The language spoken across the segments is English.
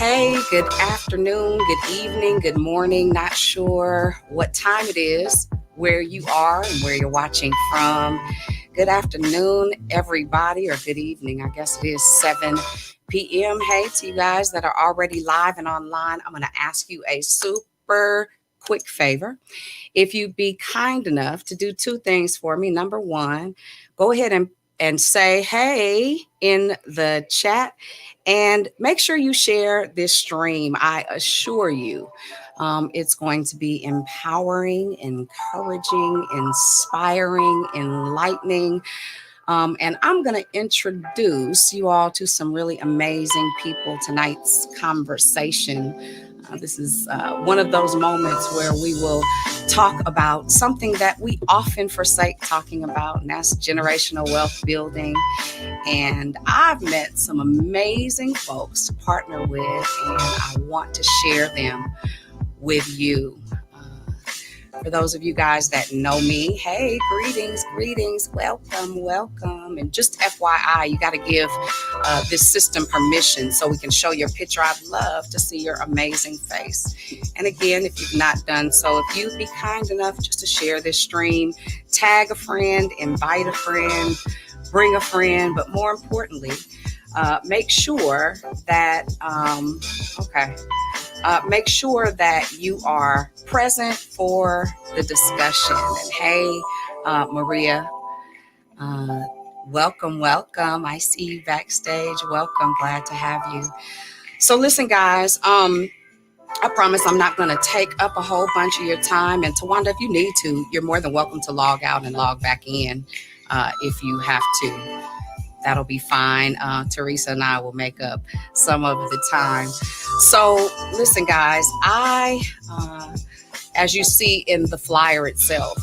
Hey, good afternoon, good evening, good morning. Not sure what time it is, where you are, and where you're watching from. Good afternoon, everybody, or good evening. I guess it is 7 p.m. Hey, to you guys that are already live and online, I'm going to ask you a super quick favor. If you'd be kind enough to do two things for me. Number one, go ahead and say hey in the chat and make sure you share this stream. I assure you, it's going to be empowering, encouraging, inspiring, enlightening. And I'm going to introduce you all to some really amazing people tonight's conversation. This is one of those moments where we will talk about something that we often forsake talking about, and that's generational wealth building. And I've met some amazing folks to partner with, and I want to share them with you. For those of you guys that know me, hey, greetings, welcome. And just FYI, you got to give this system permission so we can show your picture. I'd love to see your amazing face. And again, if you've not done so, if you'd be kind enough just to share this stream, tag a friend, invite a friend, bring a friend, but more importantly, make sure that, make sure that you are present for the discussion. And hey, Maria, welcome. I see you backstage. Welcome. Glad to have you. So listen, guys, I promise I'm not going to take up a whole bunch of your time. And Tawanda, if you need to, you're more than welcome to log out and log back in if you have to. That'll be fine. Teresa and I will make up some of the time. So listen, guys, as you see in the flyer itself,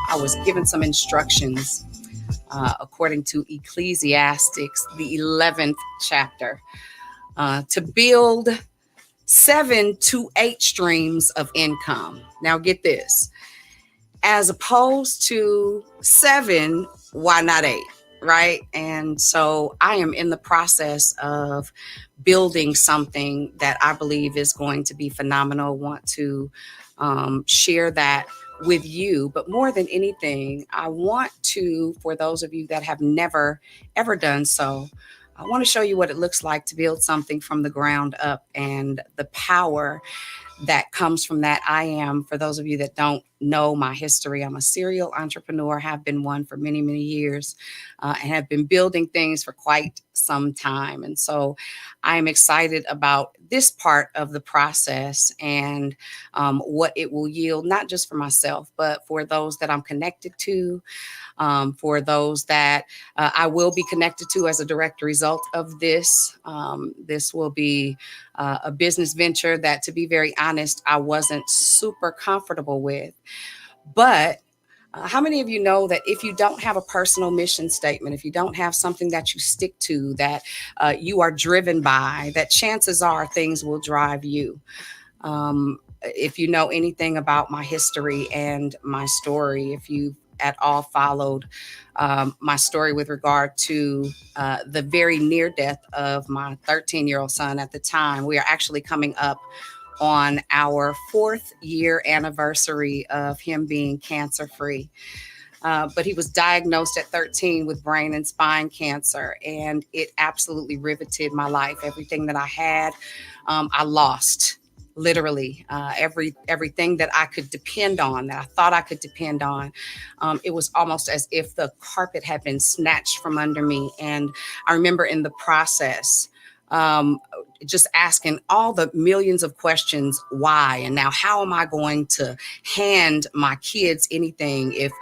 I was given some instructions according to Ecclesiastes, the 11th chapter, to build 7 to 8 streams of income. Now get this, as opposed to 7, why not 8? Right. And so I am in the process of building something that I believe is going to be phenomenal. Want to share that with you. But more than anything, I want to, for those of you that have never, ever done so, I want to show you what it looks like to build something from the ground up and the power that comes from that. I am, for those of you that don't know my history, I'm a serial entrepreneur, have been one for many, many years, and have been building things for quite some time. And so I am excited about this part of the process and what it will yield, not just for myself, but for those that I'm connected to, for those that I will be connected to as a direct result of this. This will be a business venture that, to be very honest, I wasn't super comfortable with. But how many of you know that if you don't have a personal mission statement, if you don't have something that you stick to, that you are driven by, that chances are things will drive you? If you know anything about my history and my story, if you've at all followed my story with regard to the very near death of my 13-year-old son at the time, we are actually coming up on our 4th year anniversary of him being cancer free. But he was diagnosed at 13 with brain and spine cancer, and it absolutely riveted my life. Everything that I had, I lost. Literally, everything that I could depend on, that I thought I could depend on, it was almost as if the carpet had been snatched from under me. And I remember in the process, just asking all the millions of questions, why? And now how am I going to hand my kids anything if,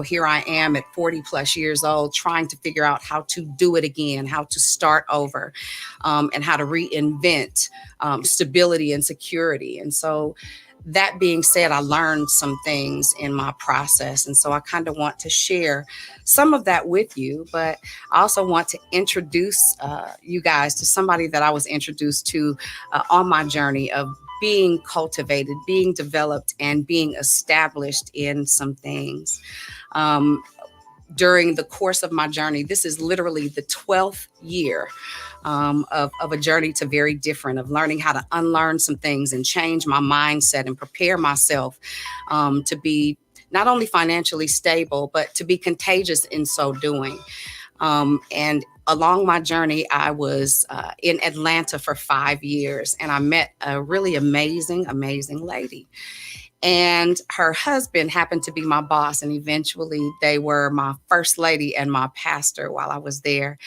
here I am at 40 plus years old, trying to figure out how to do it again, how to start over, and how to reinvent stability and security. And so that being said, I learned some things in my process. And so I kind of want to share some of that with you, but I also want to introduce you guys to somebody that I was introduced to on my journey of being cultivated, being developed, and being established in some things. during the course of my journey, this is literally the 12th year of a journey to very different, of learning how to unlearn some things and change my mindset and prepare myself to be not only financially stable, but to be contagious in so doing. And along my journey, I was in Atlanta for 5 years, and I met a really amazing, amazing lady. And her husband happened to be my boss, and eventually they were my first lady and my pastor while I was there.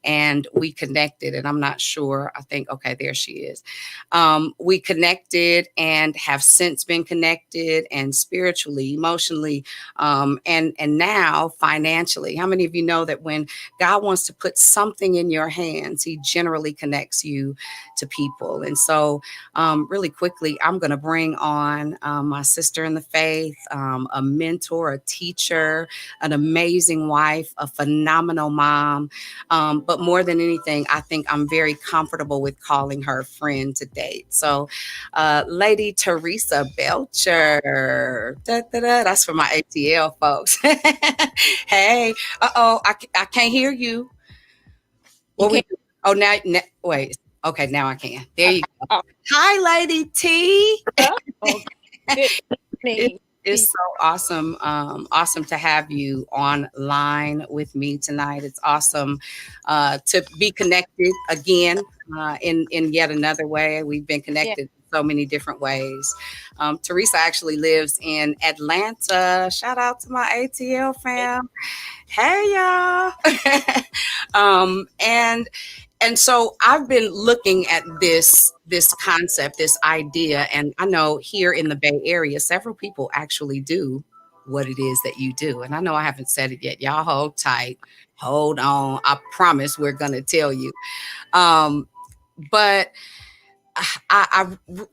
And we connected, and I'm not sure, I think, okay, there she is. We connected and have since been connected, and spiritually, emotionally, and now financially. How many of you know that when God wants to put something in your hands, he generally connects you to people? And so really quickly, I'm going to bring on my sister in the faith, a mentor, a teacher, an amazing wife, a phenomenal mom. But more than anything, I think I'm very comfortable with calling her friend to date. So, Lady Teresa Belcher, that's for my ATL folks. Hey, I can't hear you. You What we can't. do? Oh, now, wait. Okay, now I can. There you go. Oh, Hi, Lady T. oh, good It evening. is so awesome, awesome to have you online with me tonight. It's awesome to be connected again in yet another way. We've been Yeah, connected in so many different ways. Teresa actually lives in Atlanta. Shout out to my ATL fam. Hey y'all. And so I've been looking at this concept, this idea, and I know here in the Bay Area, several people actually do what it is that you do. And I know I haven't said it yet. Y'all hold tight, hold on. I promise we're gonna tell you. Um, but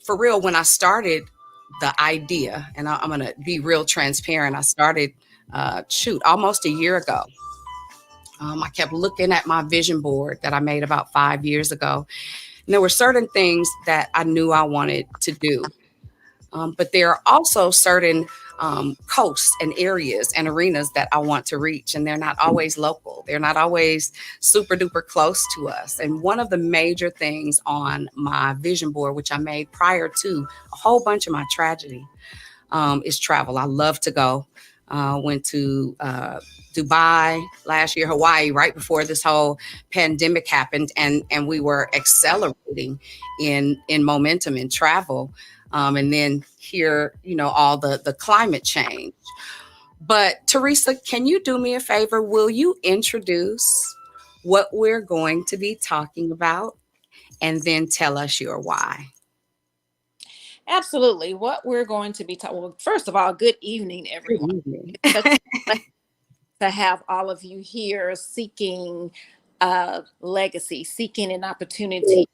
for real, when I started the idea, and I'm gonna be real transparent, I started almost a year ago. I kept looking at my vision board that I made about 5 years ago. And there were certain things that I knew I wanted to do. But there are also certain coasts and areas and arenas that I want to reach, and they're not always local. They're not always super duper close to us. And one of the major things on my vision board, which I made prior to a whole bunch of my tragedy, is travel. I love to go. Went to Dubai last year, Hawaii, right before this whole pandemic happened, and we were accelerating in momentum in travel, and then here, all the climate change. But Teresa, can you do me a favor? Will you introduce what we're going to be talking about, and then tell us your why? absolutely. What we're going to be talking. Well, first of all, good evening, Good everyone. evening. It's such a pleasure to have all of you here seeking legacy, seeking an opportunity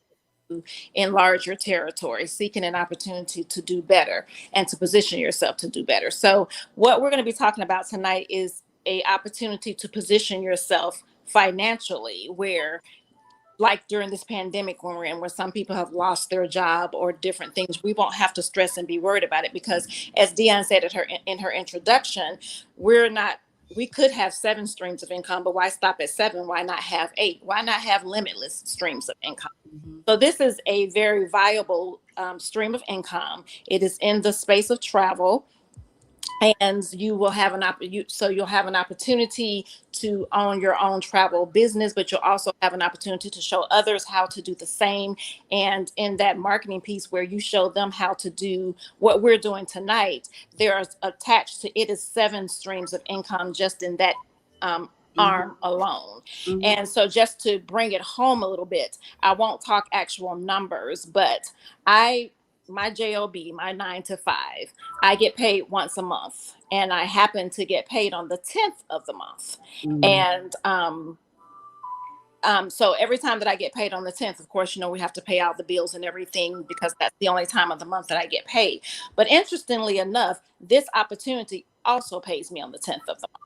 to enlarge your territory, seeking an opportunity to do better and to position yourself to do better. So, what we're going to be talking about tonight is a opportunity to position yourself financially, where like during this pandemic when we're in, where some people have lost their job or different things, we won't have to stress and be worried about it because, as Dion said in her introduction, we're not. We could have 7 streams of income, but why stop at 7? Why not have 8? Why not have limitless streams of income? Mhm. So this is a very viable stream of income. It is in the space of travel, and you will have so you'll have an opportunity to own your own travel business, but you'll also have an opportunity to show others how to do the same. And in that marketing piece where you show them how to do what we're doing tonight, there's attached to it is 7 streams of income just in that um, Mhm. arm alone. Mhm. And so just to bring it home a little bit, I won't talk actual numbers, but I my job, my 9 to 5, I get paid once a month, and I happen to get paid on the 10th of the month. Mhm. And so every time that I get paid on the 10th, of course, we have to pay out the bills and everything because that's the only time of the month that I get paid. But interestingly enough, this opportunity also pays me on the 10th of the month.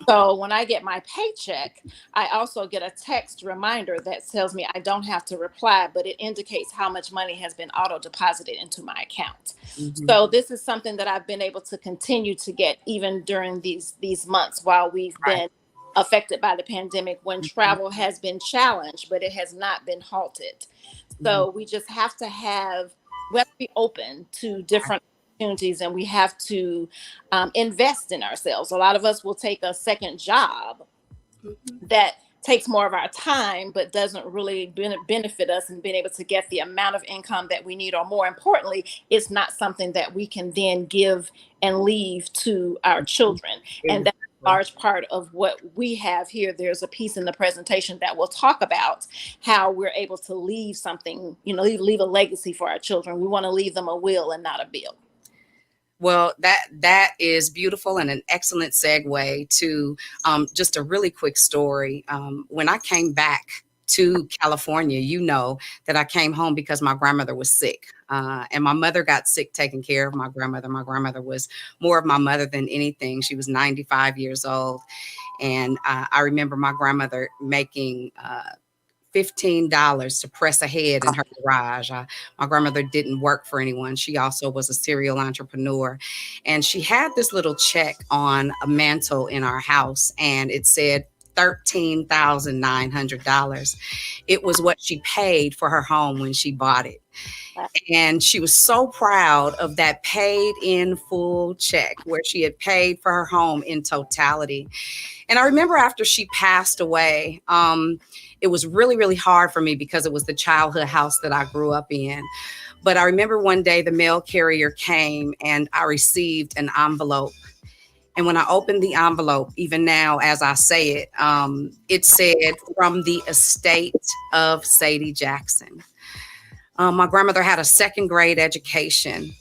So when I get my paycheck, I also get a text reminder that tells me I don't have to reply, but it indicates how much money has been auto deposited into my account. Mhm. So this is something that I've been able to continue to get even during these months while we've Right. been affected by the pandemic, when Mhm. travel has been challenged, but it has not been halted. Mhm. So we just have to have, we have to be open to different opportunities, and we have to invest in ourselves. A lot of us will take a second job Mhm. that takes more of our time but doesn't really benefit us in being able to get the amount of income that we need, or more importantly, it's not something that we can then give and leave to our children. And that's a Exactly. large part of what we have here. There's a piece in the presentation that will talk about how we're able to leave something, leave a legacy for our children. We want to leave them a will and not a bill. Well, that is beautiful and an excellent segue to just a really quick story. When I came back to California, you know that I came home because my grandmother was sick, and my mother got sick taking care of my grandmother. My grandmother was more of my mother than anything. She was 95 years old, and I remember my grandmother making $15 to press ahead in her garage. My grandmother didn't work for anyone. She also was a serial entrepreneur. And she had this little check on a mantle in our house, and it said $13,900. It was what she paid for her home when she bought it. And she was so proud of that paid in full check where she had paid for her home in totality. And I remember after she passed away, it was really, really hard for me because it was the childhood house that I grew up in. But I remember one day the mail carrier came and I received an envelope. And when I opened the envelope, even now as I say it, it said, "From the estate of Sadie Jackson." My grandmother had a second grade education.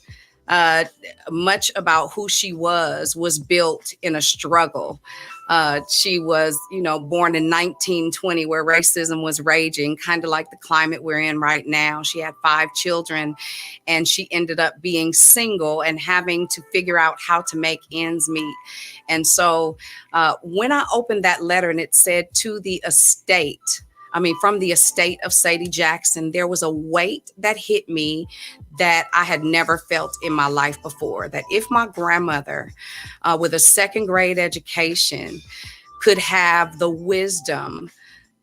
Uh, Much about who she was built in a struggle. She was, born in 1920, where racism was raging, kind of like the climate we're in right now. She had 5 children, and she ended up being single and having to figure out how to make ends meet. And so when I opened that letter and it said, "To the estate," from the estate of Sadie Jackson, there was a weight that hit me that I had never felt in my life before. That if my grandmother, with a second grade education, could have the wisdom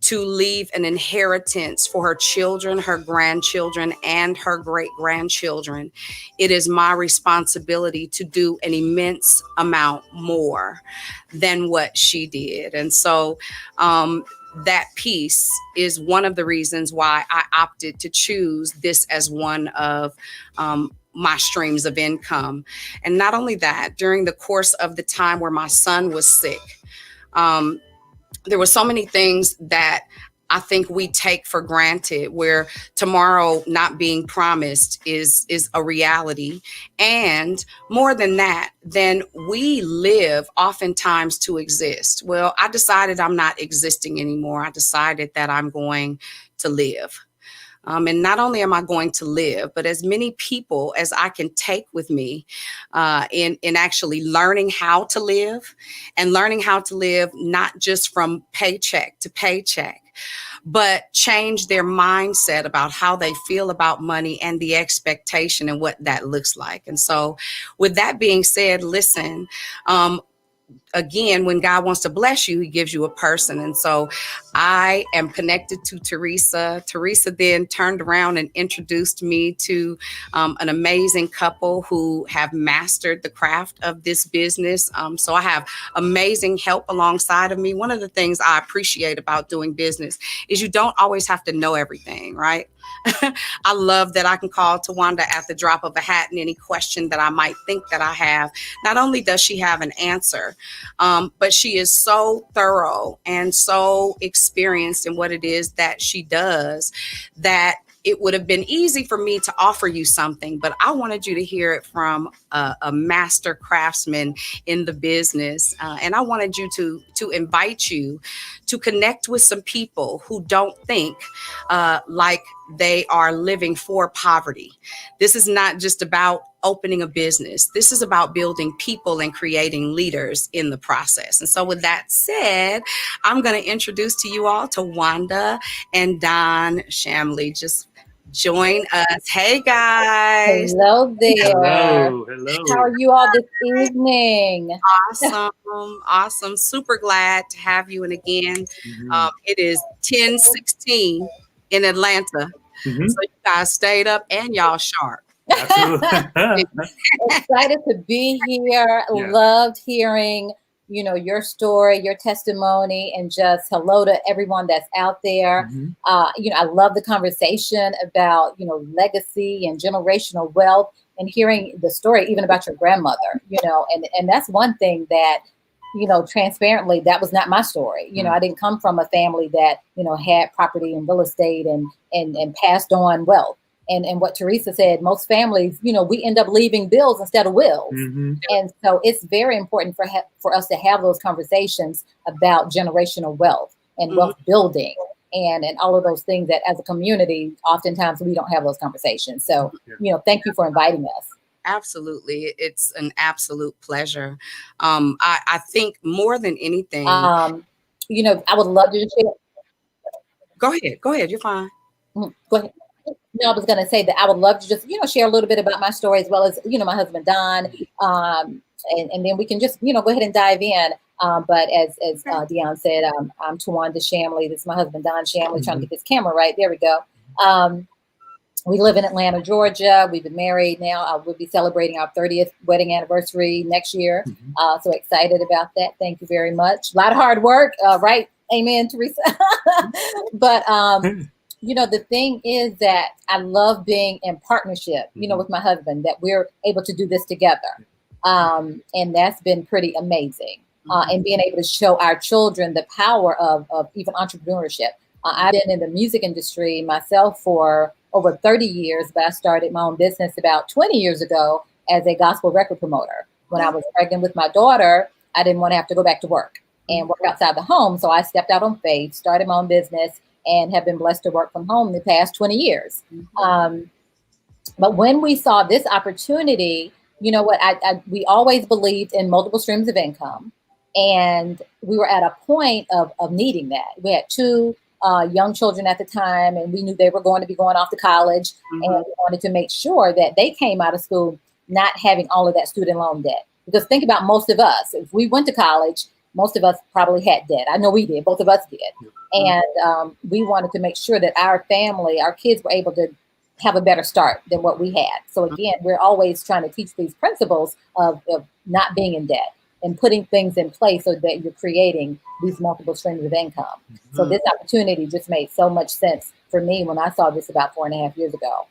to leave an inheritance for her children, her grandchildren, and her great grandchildren, it is my responsibility to do an immense amount more than what she did. And so, that piece is one of the reasons why I opted to choose this as one of my streams of income. And not only that, during the course of the time where my son was sick, um, there were so many things that I think we take for granted, where tomorrow not being promised is a reality. And more than that, then we live oftentimes to exist. Well, I decided I'm not existing anymore. I decided that I'm going to live. And not only am I going to live, but as many people as I can take with me in actually learning how to live, and learning how to live not just from paycheck to paycheck, but change their mindset about how they feel about money and the expectation and what that looks like. And so, with that being said, listen, again, when God wants to bless you, he gives you a person. And so I am connected to Teresa. Teresa then turned around and introduced me to an amazing couple who have mastered the craft of this business. So I have amazing help alongside of me. One of the things I appreciate about doing business is you don't always have to know everything, right? I love that I can call Tawanda at the drop of a hat, and any question that I might think that I have. Not only does she have an answer, but she is so thorough and so experienced in what it is that she does, that it would have been easy for me to offer you something, but I wanted you to hear it from a master craftsman in the business. And I wanted you to invite you to connect with some people who don't think like they are living for poverty. This is not just about opening a business. This is about building people and creating leaders in the process. And so with that said, I'm going to introduce to you all Tawanda and Donn Shamley. Just join us. Hey guys. Hello there. Hello. How are you all this evening? Awesome. Super glad to have you. And again, it is 10:16 in Atlanta. So you guys stayed up and y'all sharp. Absolutely. Excited to be here. Yeah. Loved hearing, your story, your testimony, and just hello to everyone that's out there. I love the conversation about, legacy and generational wealth, and hearing the story even about your grandmother, and that's one thing that, transparently, that was not my story. I didn't come from a family that, had property and real estate and passed on wealth. And what Teresa said, most families, we end up leaving bills instead of wills. And so it's very important for us to have those conversations about generational wealth and wealth building and all of those things that as a community, oftentimes we don't have those conversations. So, thank you for inviting us. Absolutely. It's an absolute pleasure. I think more than anything, I would love to share. Go ahead. You're fine. Go ahead. No, I was going to say that I would love to just, share a little bit about my story as well as, my husband, Donn. And then we can just, go ahead and dive in. But as Deon said, I'm Tawanda Shamley. This is my husband, Donn Shamley, trying to get this camera right. There we go. We live in Atlanta, Georgia. We've been married now. We'll be celebrating our 30th wedding anniversary next year. So excited about that. Thank you very much. A lot of hard work, right? Amen, Teresa. But, the thing is that I love being in partnership, with my husband, that we're able to do this together. And that's been pretty amazing. And being able to show our children the power of even entrepreneurship. I've been in the music industry myself for over 30 years, but I started my own business about 20 years ago as a gospel record promoter. When I was pregnant with my daughter, I didn't want to have to go back to work and work outside the home. So I stepped out on faith, started my own business, and have been blessed to work from home the past 20 years. But when we saw this opportunity, we always believed in multiple streams of income. And we were at a point of needing that. We had two young children at the time, and we knew they were going to be going off to college. And we wanted to make sure that they came out of school not having all of that student loan debt. Because think about most of us, if we went to college, most of us probably had debt. I know we did, both of us did. And we wanted to make sure that our family, our kids were able to have a better start than what we had. So again, we're always trying to teach these principles of not being in debt and putting things in place so that you're creating these multiple streams of income. So this opportunity just made so much sense for me when I saw this about 4.5 years ago.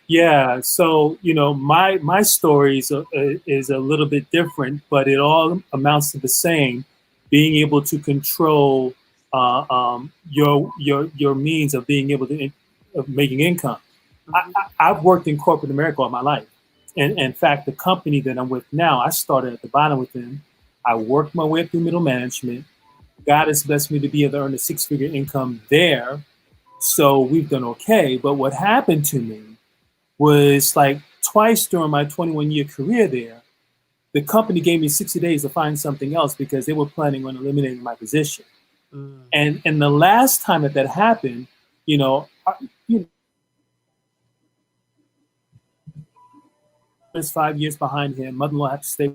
Yeah. So, my story is a little bit different, but it all amounts to the same: being able to control your means of being able to of making income. I've worked in corporate America all my life. And in fact, the company that I'm with now, I started at the bottom with them. I worked my way through middle management. God has blessed me to be able to earn a 6-figure income there. So we've done okay. But what happened to me was like twice during my 21-year career there, the company gave me 60 days to find something else because they were planning on eliminating my position. And the last time that happened, is 5 years behind him. Mother-in-law had to stay.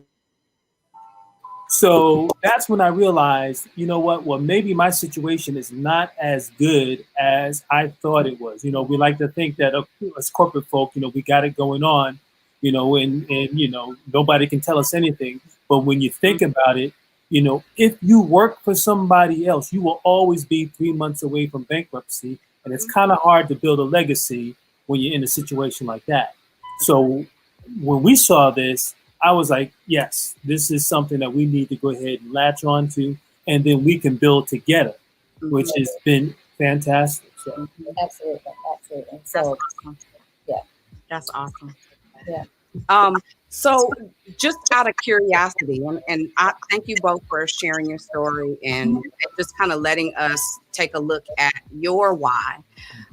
So that's when I realized, you know what? Well, maybe my situation is not as good as I thought it was. We like to think that as corporate folk, we got it going on, and nobody can tell us anything. But when you think about it, if you work for somebody else, you will always be 3 months away from bankruptcy. And it's kind of hard to build a legacy when you're in a situation like that. So when we saw this, I was like, yes, this is something that we need to go ahead and latch on to, and then we can build together, which has been fantastic. So. Absolutely. So, That's awesome. Yeah. So just out of curiosity, and I thank you both for sharing your story and just kind of letting us take a look at your why.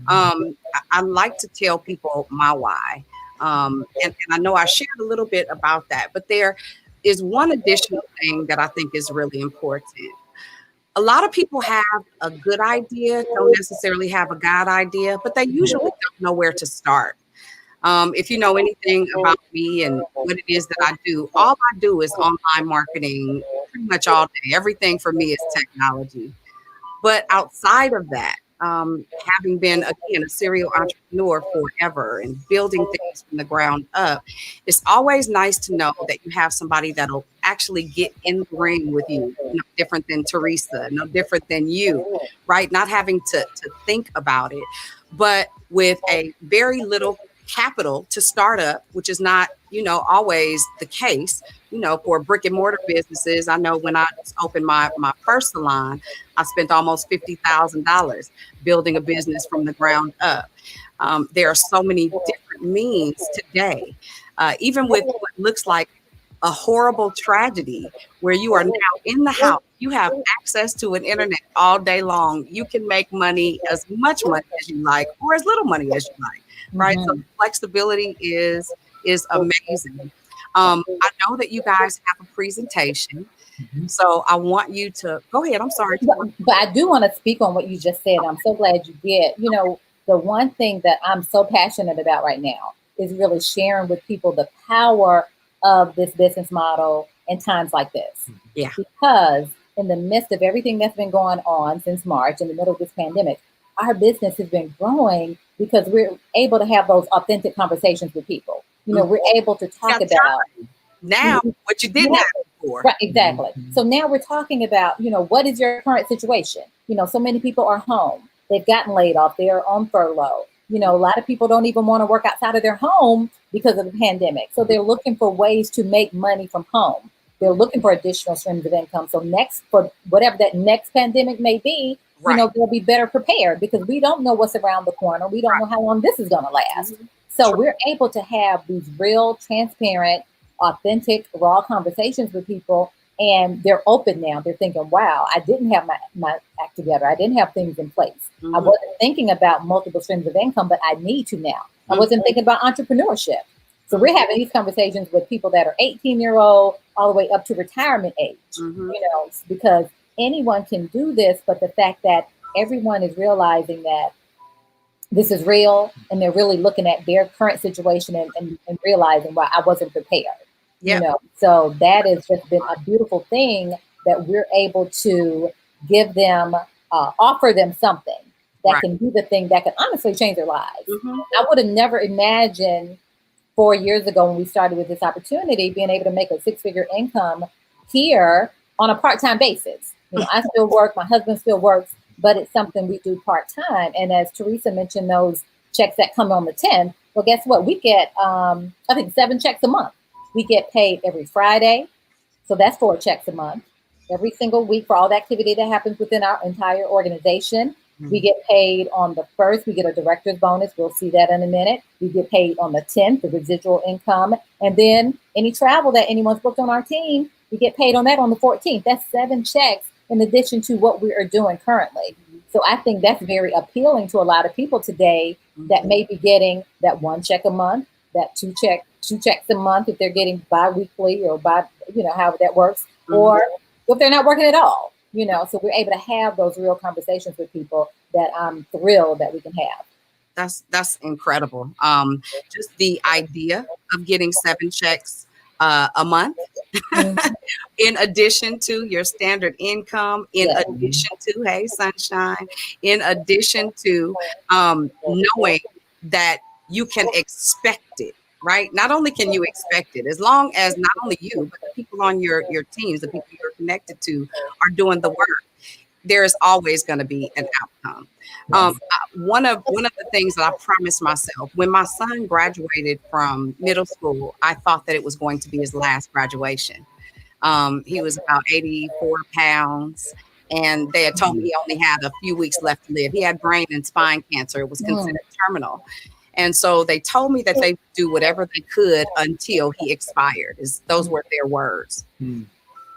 I like to tell people my why. And I know I shared a little bit about that, but there is one additional thing that I think is really important. A lot of people have a good idea, don't necessarily have a God idea, but they usually don't know where to start. If you know anything about me and what it is that I do, all I do is online marketing pretty much all day. Everything for me is technology. But outside of that, having been, again, a serial entrepreneur forever and building things from the ground up, it's always nice to know that you have somebody that'll actually get in the ring with you, no different than Teresa, no different than you, right? Not having to think about it, but with a very little capital to start up, which is not, always the case, for brick and mortar businesses. I know when I opened my first salon, I spent almost $50,000 building a business from the ground up. There are so many different means today, even with what looks like a horrible tragedy where you are now in the house, you have access to an internet all day long. You can make money, as much money as you like, or as little money as you like, right? So flexibility is amazing. I know that you guys have a presentation, so I want you to go ahead. I'm sorry. But I do want to speak on what you just said. I'm so glad you did. The one thing that I'm so passionate about right now is really sharing with people the power of this business model in times like this. Yeah. Because in the midst of everything that's been going on since March, in the middle of this pandemic, our business has been growing because we're able to have those authentic conversations with people. We're able to talk about now what you didn't have before. Right, exactly. So now we're talking about, what is your current situation? So many people are home. They've gotten laid off. They're on furlough. A lot of people don't even want to work outside of their home because of the pandemic. So they're looking for ways to make money from home. They're looking for additional streams of income. So next, for whatever that next pandemic may be, they'll be better prepared because we don't know what's around the corner. We don't know how long this is going to last. So we're able to have these real, transparent, authentic, raw conversations with people. And they're open now. They're thinking, wow, I didn't have my act together. I didn't have things in place. I wasn't thinking about multiple streams of income, but I need to now. I wasn't thinking about entrepreneurship. So we're having these conversations with people that are 18-year-old all the way up to retirement age, because anyone can do this. But the fact that everyone is realizing that this is real and they're really looking at their current situation and realizing, wow, I wasn't prepared. So that has just been a beautiful thing that we're able to give them, offer them something that can do the thing that can honestly change their lives. I would have never imagined 4 years ago when we started with this opportunity, being able to make a 6-figure income here on a part-time basis. I still work, my husband still works, but it's something we do part-time. And as Teresa mentioned, those checks that come on the 10th, well, guess what? We get, I think 7 checks a month. We get paid every Friday. So that's 4 checks a month. Every single week for all the activity that happens within our entire organization. We get paid on the 1st. We get a director's bonus. We'll see that in a minute. We get paid on the 10th, the residual income. And then any travel that anyone's booked on our team, we get paid on that on the 14th. That's 7 checks in addition to what we are doing currently. So I think that's very appealing to a lot of people today that may be getting that 1 check a month, that 2 checks a month if they're getting bi-weekly or however that works, or if they're not working at all. So we're able to have those real conversations with people that I'm thrilled that we can have. That's incredible. Just the idea of getting 7 checks a month, in addition to your standard income, in addition to, hey, sunshine, in addition to knowing that you can expect it. Right? Not only can you expect it, as long as not only you, but the people on your teams, the people you're connected to are doing the work, there is always going to be an outcome. One of the things that I promised myself when my son graduated from middle school, I thought that it was going to be his last graduation. He was about 84 pounds. And they had told me he only had a few weeks left to live. He had brain and spine cancer. It was considered terminal. And so they told me that they would do whatever they could until he expired. Those were their words. And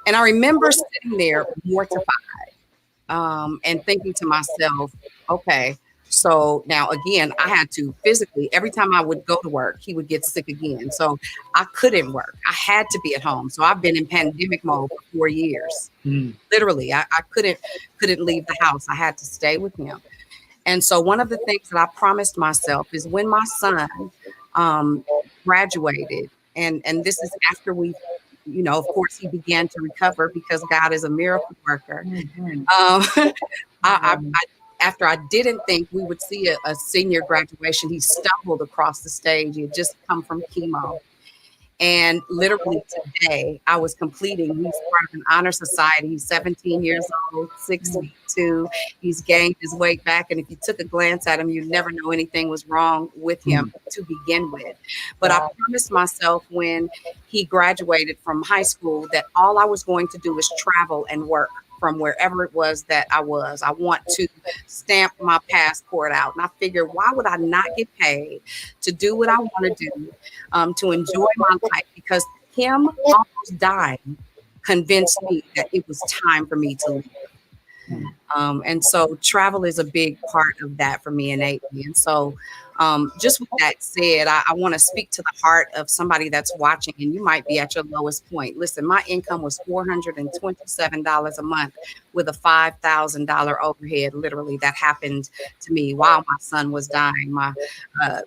I remember sitting there mortified and thinking to myself, okay, So now again, I had to physically, every time I would go to work, he would get sick again. So I couldn't work. I had to be at home. So I've been in pandemic mode for 4 years. Literally, I couldn't leave the house. I had to stay with him. And so one of the things that I promised myself is when my son graduated, and this is after we, of course, he began to recover because God is a miracle worker. I after I didn't think we would see a senior graduation, he stumbled across the stage. He had just come from chemo. And literally today, I was completing, he's part of an honor society. He's 17 years old, 6'2". He's gained his weight back. And if you took a glance at him, you'd never know anything was wrong with him to begin with. But I promised myself when he graduated from high school that all I was going to do was travel and work from wherever it was that I was. I want to stamp my passport out. And I figured, why would I not get paid to do what I want to do, to enjoy my life? Because him almost dying convinced me that it was time for me to leave. And so travel is a big part of that for me innately. And so just with that said, I want to speak to the heart of somebody that's watching, and you might be at your lowest point. Listen, my income was $427 a month with a $5,000 overhead. Literally, that happened to me while my son was dying. My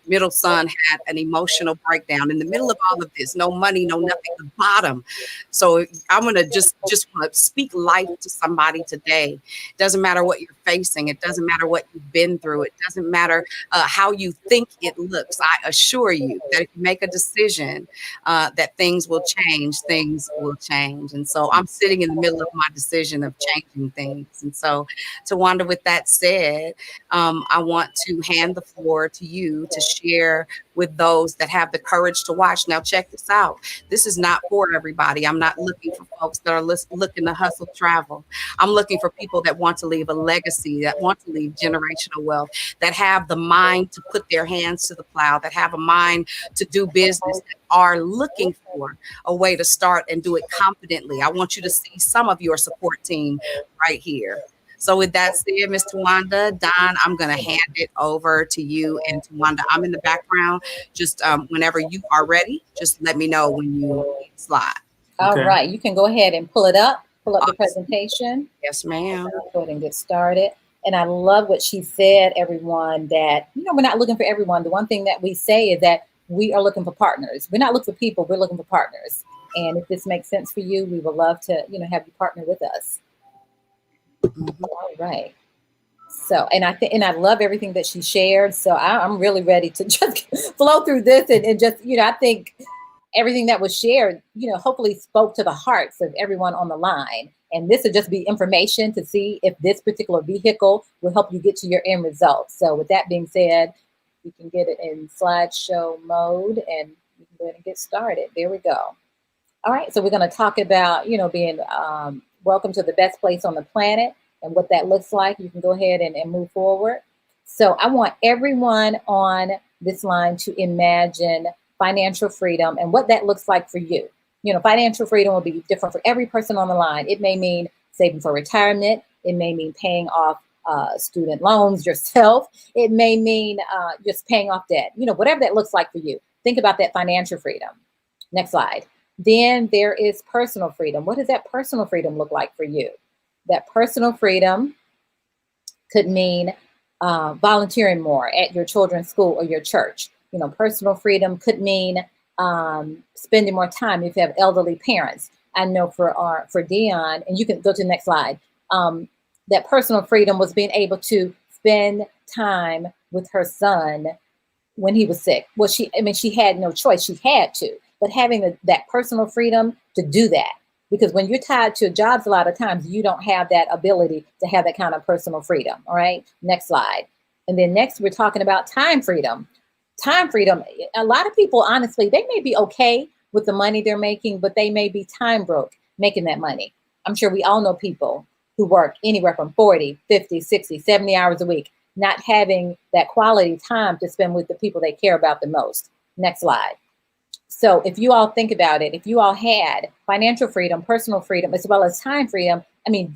middle son had an emotional breakdown in the middle of all of this. No money, no nothing, the bottom. So I'm going to just want to speak life to somebody today. It doesn't matter what you're facing. It doesn't matter what you've been through. It doesn't matter how you think it looks. I assure you that if you make a decision that things will change, things will change. And so I'm sitting in the middle of my decision of changing things. And so, Tawanda, with that said, I want to hand the floor to you to share with those that have the courage to watch. Now, check this out. This is not for everybody. I'm not looking for folks that are looking to hustle travel. I'm looking for people that want to leave a legacy, that want to leave generational wealth, that have the mind to put their hands to the plow, that have a mind to do business, that are looking for a way to start and do it confidently. I want you to see some of your support team right here. So with that said, Ms. Tawanda, Donn, I'm going to hand it over to you. And Tawanda, I'm in the background. Just whenever you are ready, just let me know when you slide. All right. You can go ahead and pull up the presentation. Yes, ma'am. Go ahead and get started. And I love what she said, everyone, that, we're not looking for everyone. The one thing that we say is that we are looking for partners. We're not looking for people. We're looking for partners. And if this makes sense for you, we would love to, have you partner with us. All right. So, and I love everything that she shared. So I'm really ready to just flow through this and just, I think everything that was shared, hopefully spoke to the hearts of everyone on the line. And this would just be information to see if this particular vehicle will help you get to your end result. So with that being said, you can get it in slideshow mode and you can go ahead and get started. There we go. All right. So we're going to talk about, being welcome to the best place on the planet and what that looks like. You can go ahead and move forward. So I want everyone on this line to imagine financial freedom and what that looks like for you. Financial freedom will be different for every person on the line. It may mean saving for retirement. It may mean paying off student loans yourself. It may mean just paying off debt. Whatever that looks like for you. Think about that financial freedom. Next slide. Then there is personal freedom. What does that personal freedom look like for you? That personal freedom could mean volunteering more at your children's school or your church. Personal freedom could mean spending more time if you have elderly parents. I know for Donn, and you can go to the next slide, that personal freedom was being able to spend time with her son when he was sick. Well, she had no choice. She had to. But having that personal freedom to do that, because when you're tied to jobs, a lot of times you don't have that ability to have that kind of personal freedom. All right. Next slide. And then next, we're talking about time freedom. Time freedom. A lot of people, honestly, they may be okay with the money they're making, but they may be time broke making that money. I'm sure we all know people who work anywhere from 40, 50, 60, 70 hours a week, not having that quality time to spend with the people they care about the most. Next slide. So if you all think about it, if you all had financial freedom, personal freedom, as well as time freedom,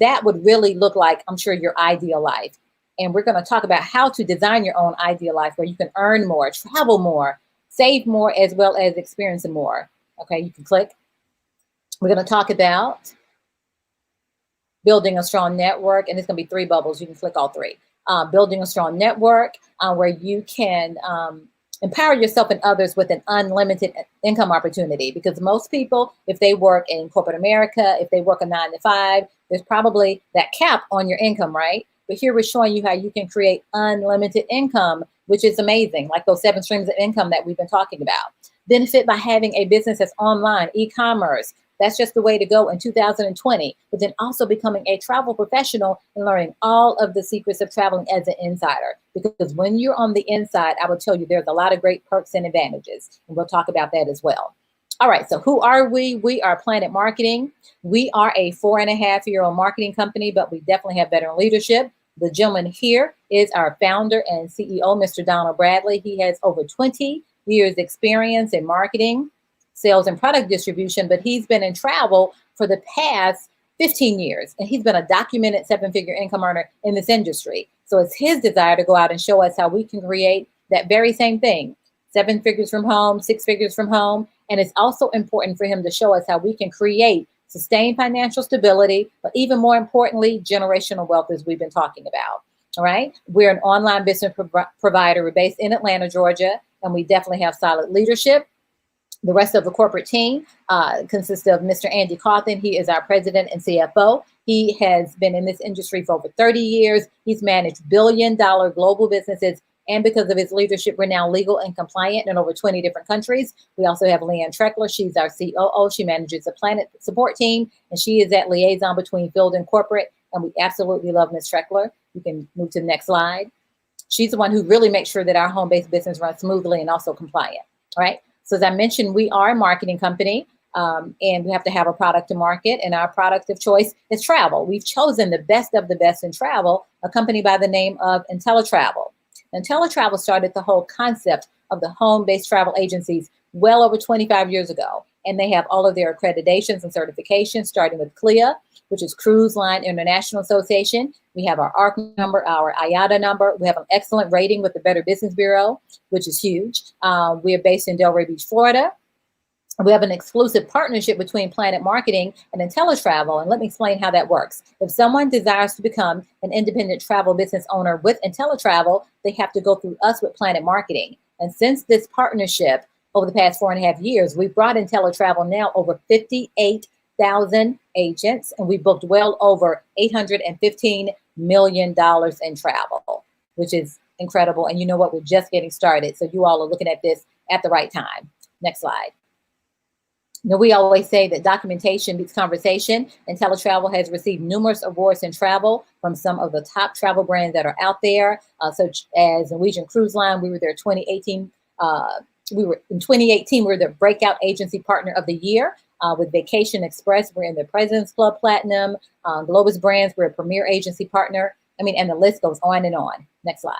that would really look like, I'm sure, your ideal life. And we're going to talk about how to design your own ideal life where you can earn more, travel more, save more, as well as experience more. Okay, you can click. We're going to talk about building a strong network, and it's going to be 3 bubbles. You can click all 3. Building a strong network where you can empower yourself and others with an unlimited income opportunity, because most people, if they work in corporate America, if they work a 9 to 5, there's probably that cap on your income, right? But here we're showing you how you can create unlimited income, which is amazing, like those 7 streams of income that we've been talking about. Benefit by having a business that's online, e-commerce. That's just the way to go in 2020. But then also becoming a travel professional and learning all of the secrets of traveling as an insider. Because when you're on the inside, I will tell you there's a lot of great perks and advantages. And we'll talk about that as well. All right, so who are we? We are Planet Marketing. We are a 4.5-year-old marketing company, but we definitely have veteran leadership. The gentleman here is our founder and CEO, Mr. Donald Bradley. He has over 20 years experience in marketing, sales, and product distribution, but he's been in travel for the past 15 years, and he's been a documented 7-figure income earner in this industry. So it's his desire to go out and show us how we can create that very same thing, 7 figures from home, 6 figures from home. And it's also important for him to show us how we can create sustained financial stability, but even more importantly, generational wealth, as we've been talking about. All right. We're an online business provider. We're based in Atlanta, Georgia, and we definitely have solid leadership. The rest of the corporate team consists of Mr. Andy Cawthon. He is our president and CFO. He has been in this industry for over 30 years. He's managed billion-dollar global businesses. And because of his leadership, we're now legal and compliant in over 20 different countries. We also have Leanne Treckler. She's our COO. She manages the Planet support team, and she is that liaison between field and corporate. And we absolutely love Ms. Treckler. You can move to the next slide. She's the one who really makes sure that our home-based business runs smoothly and also compliant. All right. So as I mentioned, we are a marketing company, and we have to have a product to market. And our product of choice is travel. We've chosen the best of the best in travel, a company by the name of IntelliTravel. IntelliTravel started the whole concept of the home-based travel agencies well over 25 years ago. And they have all of their accreditations and certifications, starting with CLIA, which is Cruise Line International Association. We have our ARC number, our IATA number. We have an excellent rating with the Better Business Bureau, which is huge. We are based in Delray Beach, Florida. We have an exclusive partnership between Planet Marketing and IntelliTravel, and let me explain how that works. If someone desires to become an independent travel business owner with IntelliTravel, they have to go through us with Planet Marketing. And since this partnership over the past 4.5 years, we've brought IntelliTravel now over 58,000 agents, and we booked well over $815 million in travel, which is incredible. And you know what? We're just getting started. So you all are looking at this at the right time. Next slide. Now, we always say that documentation beats conversation, and IntelliTravel has received numerous awards in travel from some of the top travel brands that are out there, such as Norwegian Cruise Line. We were there 2018. We were the breakout agency partner of the year. With Vacation Express, we're in the President's Club Platinum. Globus Brands, we're a premier agency partner. And the list goes on and on. Next slide.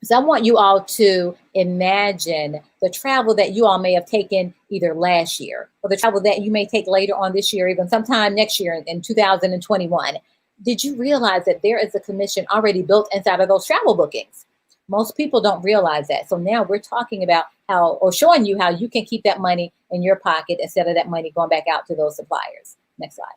So I want you all to imagine the travel that you all may have taken either last year or the travel that you may take later on this year, even sometime next year in 2021. Did you realize that there is a commission already built inside of those travel bookings? Most people don't realize that. So now we're talking about how, or showing you how you can keep that money in your pocket instead of that money going back out to those suppliers. Next slide.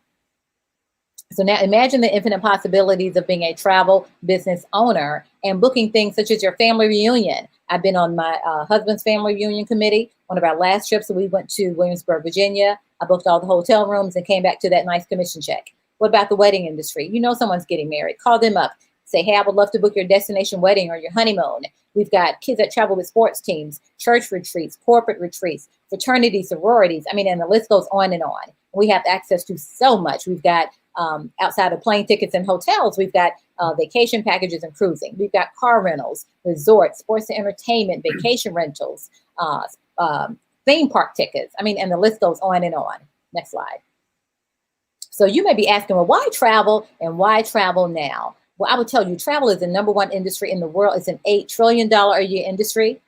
So now imagine the infinite possibilities of being a travel business owner and booking things such as your family reunion. I've been on my husband's family reunion committee. One of our last trips, we went to Williamsburg, Virginia. I booked all the hotel rooms and came back to that nice commission check. What about the wedding industry? You know someone's getting married. Call them up. Say, hey, I would love to book your destination wedding or your honeymoon. We've got kids that travel with sports teams, church retreats, corporate retreats, fraternity sororities. And the list goes on and on. We have access to so much. We've got outside of plane tickets and hotels, we've got vacation packages and cruising. We've got car rentals, resorts, sports and entertainment, vacation rentals, theme park tickets. And the list goes on and on. Next slide. So you may be asking, well, why travel and why travel now? Well, I would tell you, travel is the #1 industry in the world. It's an $8 trillion a year industry.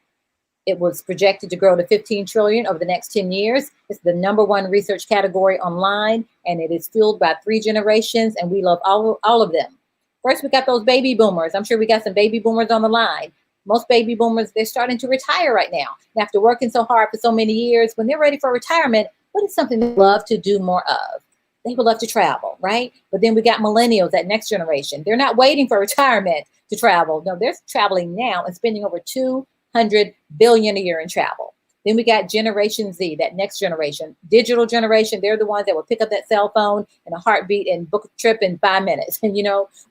It was projected to grow to $15 trillion over the next 10 years. It's the #1 research category online, and it is fueled by 3 generations, and we love all of them. First, we got those baby boomers. I'm sure we got some baby boomers on the line. Most baby boomers, they're starting to retire right now. And after working so hard for so many years, when they're ready for retirement, what is something they love to do more of? They would love to travel, right? But then we got millennials, that next generation. They're not waiting for retirement to travel. No, they're traveling now and spending over $200 billion a year in travel. Then we got Generation Z, that next generation, digital generation. They're the ones that will pick up that cell phone in a heartbeat and book a trip in 5 minutes. And,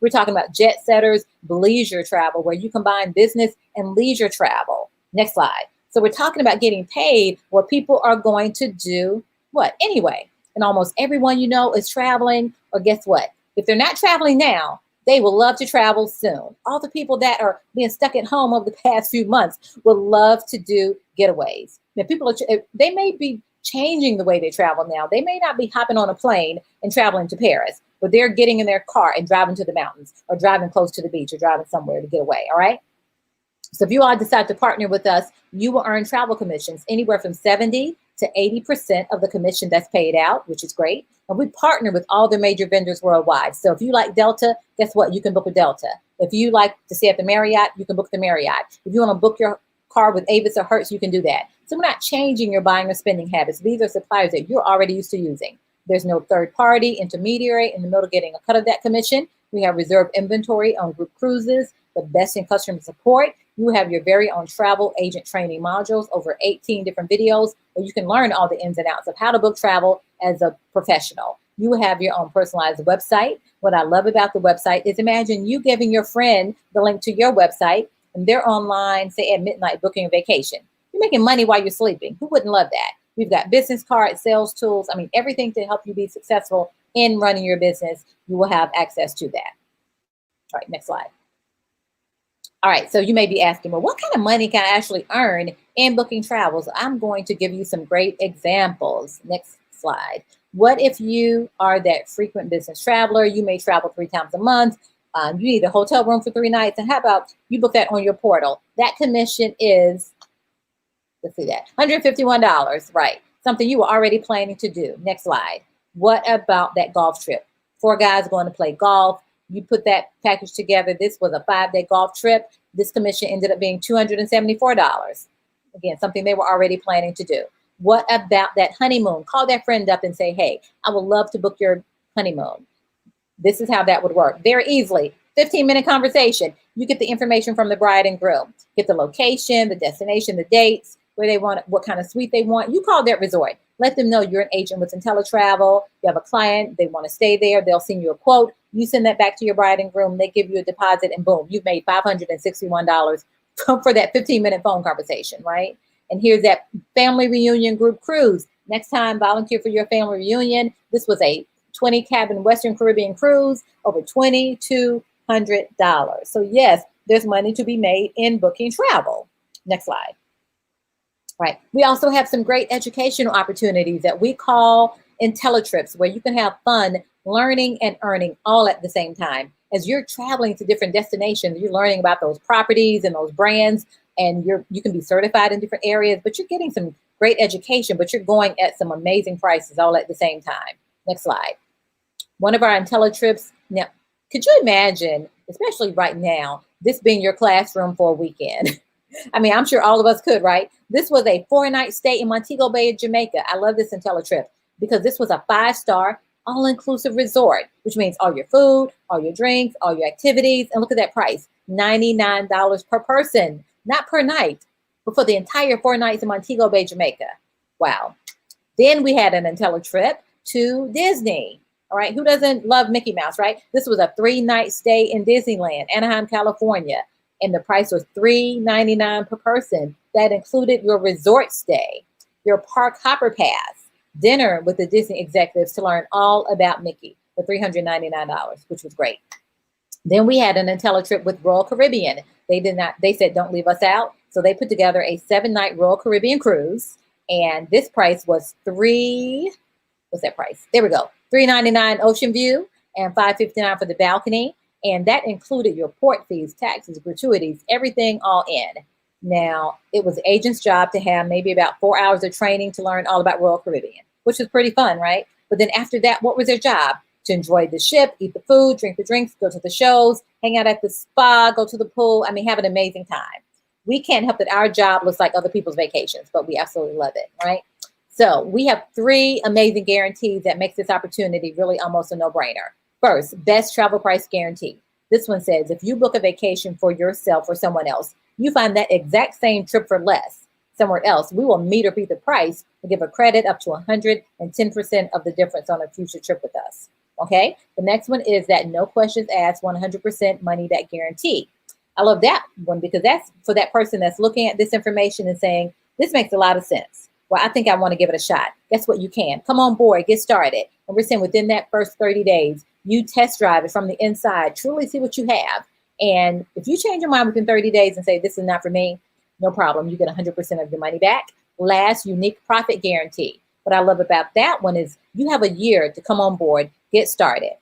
we're talking about jet setters, leisure travel, where you combine business and leisure travel. Next slide. So we're talking about getting paid what people are going to do what? Anyway. And almost everyone is traveling, or guess what? If they're not traveling now, they will love to travel soon. All the people that are being stuck at home over the past few months would love to do getaways. Now, people they may be changing the way they travel now. They may not be hopping on a plane and traveling to Paris, but they're getting in their car and driving to the mountains, or driving close to the beach, or driving somewhere to get away. All right. So if you all decide to partner with us, you will earn travel commissions anywhere from 70 to 80% of the commission that's paid out, which is great. And we partner with all the major vendors worldwide. So if you like Delta, guess what? You can book with Delta. If you like to stay at the Marriott, you can book the Marriott. If you want to book your car with Avis or Hertz, you can do that. So we're not changing your buying or spending habits. These are suppliers that you're already used to using. There's no third party intermediary in the middle getting a cut of that commission. We have reserved inventory on group cruises, the best in customer support. You have your very own travel agent training modules, over 18 different videos where you can learn all the ins and outs of how to book travel as a professional. You have your own personalized website. What I love about the website is, imagine you giving your friend the link to your website and they're online, say at midnight, booking a vacation. You're making money while you're sleeping. Who wouldn't love that? We've got business cards, sales tools. I mean, everything to help you be successful in running your business. You will have access to that. All right, next slide. All right, so you may be asking, well, what kind of money can I actually earn in booking travels? I'm going to give you some great examples. Next slide. What if you are that frequent business traveler? You may travel 3 times a month. You need a hotel room for 3 nights. And how about you book that on your portal? That commission is, let's see that, $151, right? Something you were already planning to do. Next slide. What about that golf trip? 4 guys going to play golf. You put that package together. This was a 5-day golf trip. This commission ended up being $274. Again, something they were already planning to do. What about that honeymoon? Call that friend up and say, hey, I would love to book your honeymoon. This is how that would work. Very easily. 15-minute conversation. You get the information from the bride and groom. Get the location, the destination, the dates, where they want, what kind of suite they want. You call that resort. Let them know you're an agent with IntelliTravel. You have a client. They want to stay there. They'll send you a quote. You send that back to your bride and groom. They give you a deposit, and boom, you've made $561 for that 15-minute phone conversation, right? And here's that family reunion group cruise. Next time, volunteer for your family reunion. This was a 20-cabin Western Caribbean cruise, over $2,200. So yes, there's money to be made in booking travel. Next slide. Right. We also have some great educational opportunities that we call IntelliTrips, where you can have fun learning and earning all at the same time. As you're traveling to different destinations, you're learning about those properties and those brands, and you can be certified in different areas, but you're getting some great education, but you're going at some amazing prices all at the same time. Next slide. One of our IntelliTrips. Now, could you imagine, especially right now, this being your classroom for a weekend? I mean, I'm sure all of us could, right? This was a 4-night stay in Montego Bay, Jamaica. I love this IntelliTrip because this was a 5-star all-inclusive resort, which means all your food, all your drinks, all your activities. And look at that price, $99 per person, not per night, but for the entire 4 nights in Montego Bay, Jamaica. Wow. Then we had an IntelliTrip to Disney. All right. Who doesn't love Mickey Mouse, right? This was a 3-night stay in Disneyland, Anaheim, California. And the price was $399 per person. That included your resort stay, your park hopper pass, dinner with the Disney executives to learn all about Mickey for $399, which was great. Then we had an IntelliTrip with Royal Caribbean. They said, don't leave us out. So they put together a 7-night Royal Caribbean cruise. And this price was what's that price? There we go. $399 ocean view and $559 for the balcony. And that included your port fees, taxes, gratuities, everything all in. Now, it was the agent's job to have maybe about 4 hours of training to learn all about Royal Caribbean, which was pretty fun, right? But then after that, what was their job? to enjoy the ship, eat the food, drink the drinks, go to the shows, hang out at the spa, go to the pool. I mean, have an amazing time. We can't help that our job looks like other people's vacations, but we absolutely love it, right? So we have 3 amazing guarantees that makes this opportunity really almost a no-brainer. First, best travel price guarantee. This one says, if you book a vacation for yourself or someone else, you find that exact same trip for less somewhere else, we will meet or beat the price and give a credit up to 110% of the difference on a future trip with us. Okay. The next one is that no questions asked, 100% money back guarantee. I love that one because that's for that person that's looking at this information and saying, this makes a lot of sense. Well, I think I want to give it a shot. Guess what? You can come on board, get started. And we're saying within that first 30 days, you test drive it from the inside, truly see what you have. And if you change your mind within 30 days and say, this is not for me, no problem. You get 100% of your money back. Last, unique profit guarantee. What I love about that one is you have a year to come on board, get started.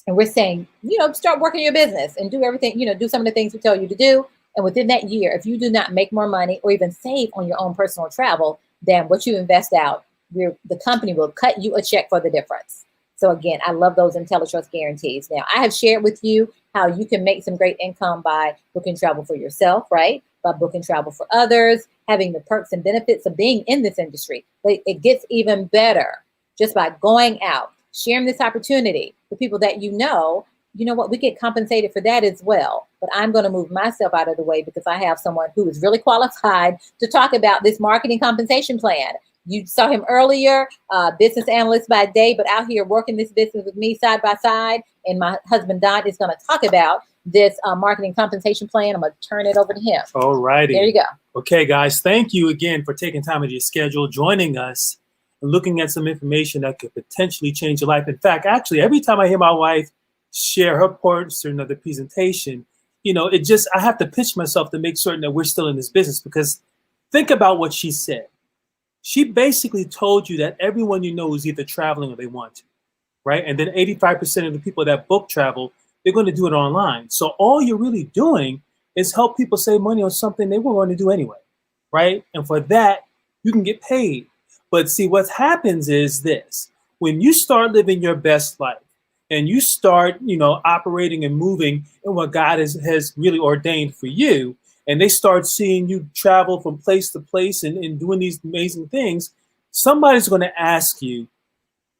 And we're saying, start working your business and do everything, do some of the things we tell you to do. And within that year, if you do not make more money or even save on your own personal travel, then what you invest out, the company will cut you a check for the difference. So again, I love those IntelliTrust guarantees. Now, I have shared with you how you can make some great income by booking travel for yourself, right? By booking travel for others, having the perks and benefits of being in this industry. But it gets even better just by going out, sharing this opportunity with people that you know what, we get compensated for that as well. But I'm going to move myself out of the way because I have someone who is really qualified to talk about this marketing compensation plan. You saw him earlier, business analyst by day, but out here working this business with me side by side. And my husband, Donn, is going to talk about this marketing compensation plan. I'm going to turn it over to him. All righty. There you go. Okay, guys, thank you again for taking time out of your schedule, joining us, and looking at some information that could potentially change your life. In fact, actually, every time I hear my wife share her portion of the presentation, I have to pitch myself to make certain that we're still in this business, because think about what she said. She basically told you that everyone you know is either traveling or they want to, right? And then 85% of the people that book travel, they're going to do it online. So all you're really doing is help people save money on something they were going to do anyway, right? And for that, you can get paid. But see, what happens is this: when you start living your best life and you start, operating and moving in what God has really ordained for you, and they start seeing you travel from place to place and doing these amazing things, somebody's going to ask you,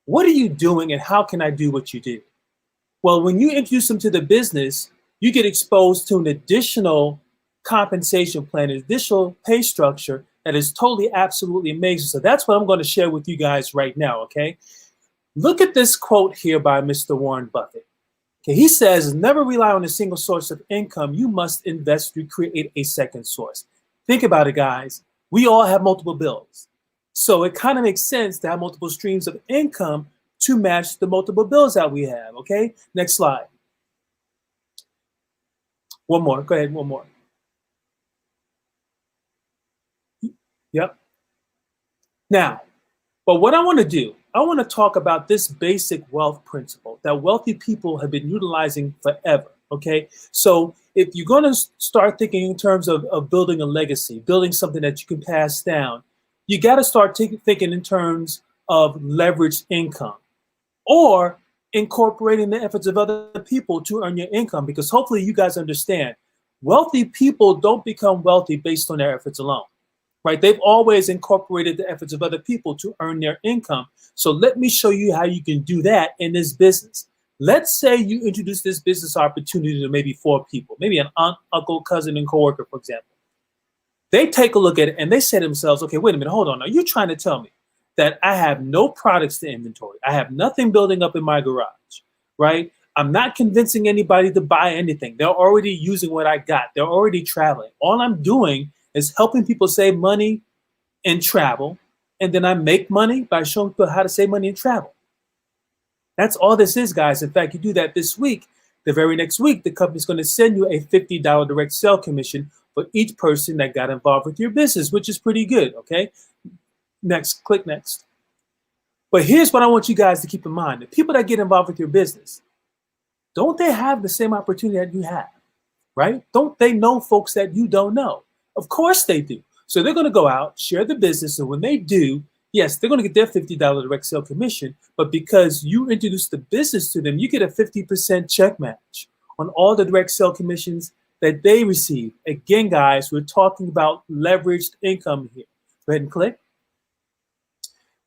what are you doing and how can I do what you do? Well, when you introduce them to the business, you get exposed to an additional compensation plan, an additional pay structure that is totally, absolutely amazing. So that's what I'm going to share with you guys right now, okay? Look at this quote here by Mr. Warren Buffett. Okay, he says, never rely on a single source of income. You must invest to create a second source. Think about it, guys. We all have multiple bills. So it kind of makes sense to have multiple streams of income to match the multiple bills that we have, okay? Next slide. One more. Go ahead, one more. Yep. Now, but what I want to do, I want to talk about this basic wealth principle that wealthy people have been utilizing forever, okay? So if you're going to start thinking in terms of building a legacy, building something that you can pass down, you got to start thinking in terms of leveraged income or incorporating the efforts of other people to earn your income, because hopefully you guys understand, wealthy people don't become wealthy based on their efforts alone. Right? They've always incorporated the efforts of other people to earn their income. So let me show you how you can do that in this business. Let's say you introduce this business opportunity to maybe 4 people, maybe an aunt, uncle, cousin, and coworker, for example. They take a look at it and they say to themselves, okay, wait a minute, hold on. Are you trying to tell me that I have no products to inventory? I have nothing building up in my garage, right? I'm not convincing anybody to buy anything. They're already using what I got. They're already traveling. All I'm doing is helping people save money and travel. And then I make money by showing people how to save money and travel. That's all this is, guys. In fact, you do that this week. The very next week, the company's going to send you a $50 direct sale commission for each person that got involved with your business, which is pretty good, okay? Next, click next. But here's what I want you guys to keep in mind. The people that get involved with your business, don't they have the same opportunity that you have, right? Don't they know folks that you don't know? Of course they do. So they're going to go out, share the business, and when they do, yes, they're going to get their $50 direct sale commission, but because you introduce the business to them, you get a 50% check match on all the direct sale commissions that they receive. Again, guys, we're talking about leveraged income here. Go ahead and click.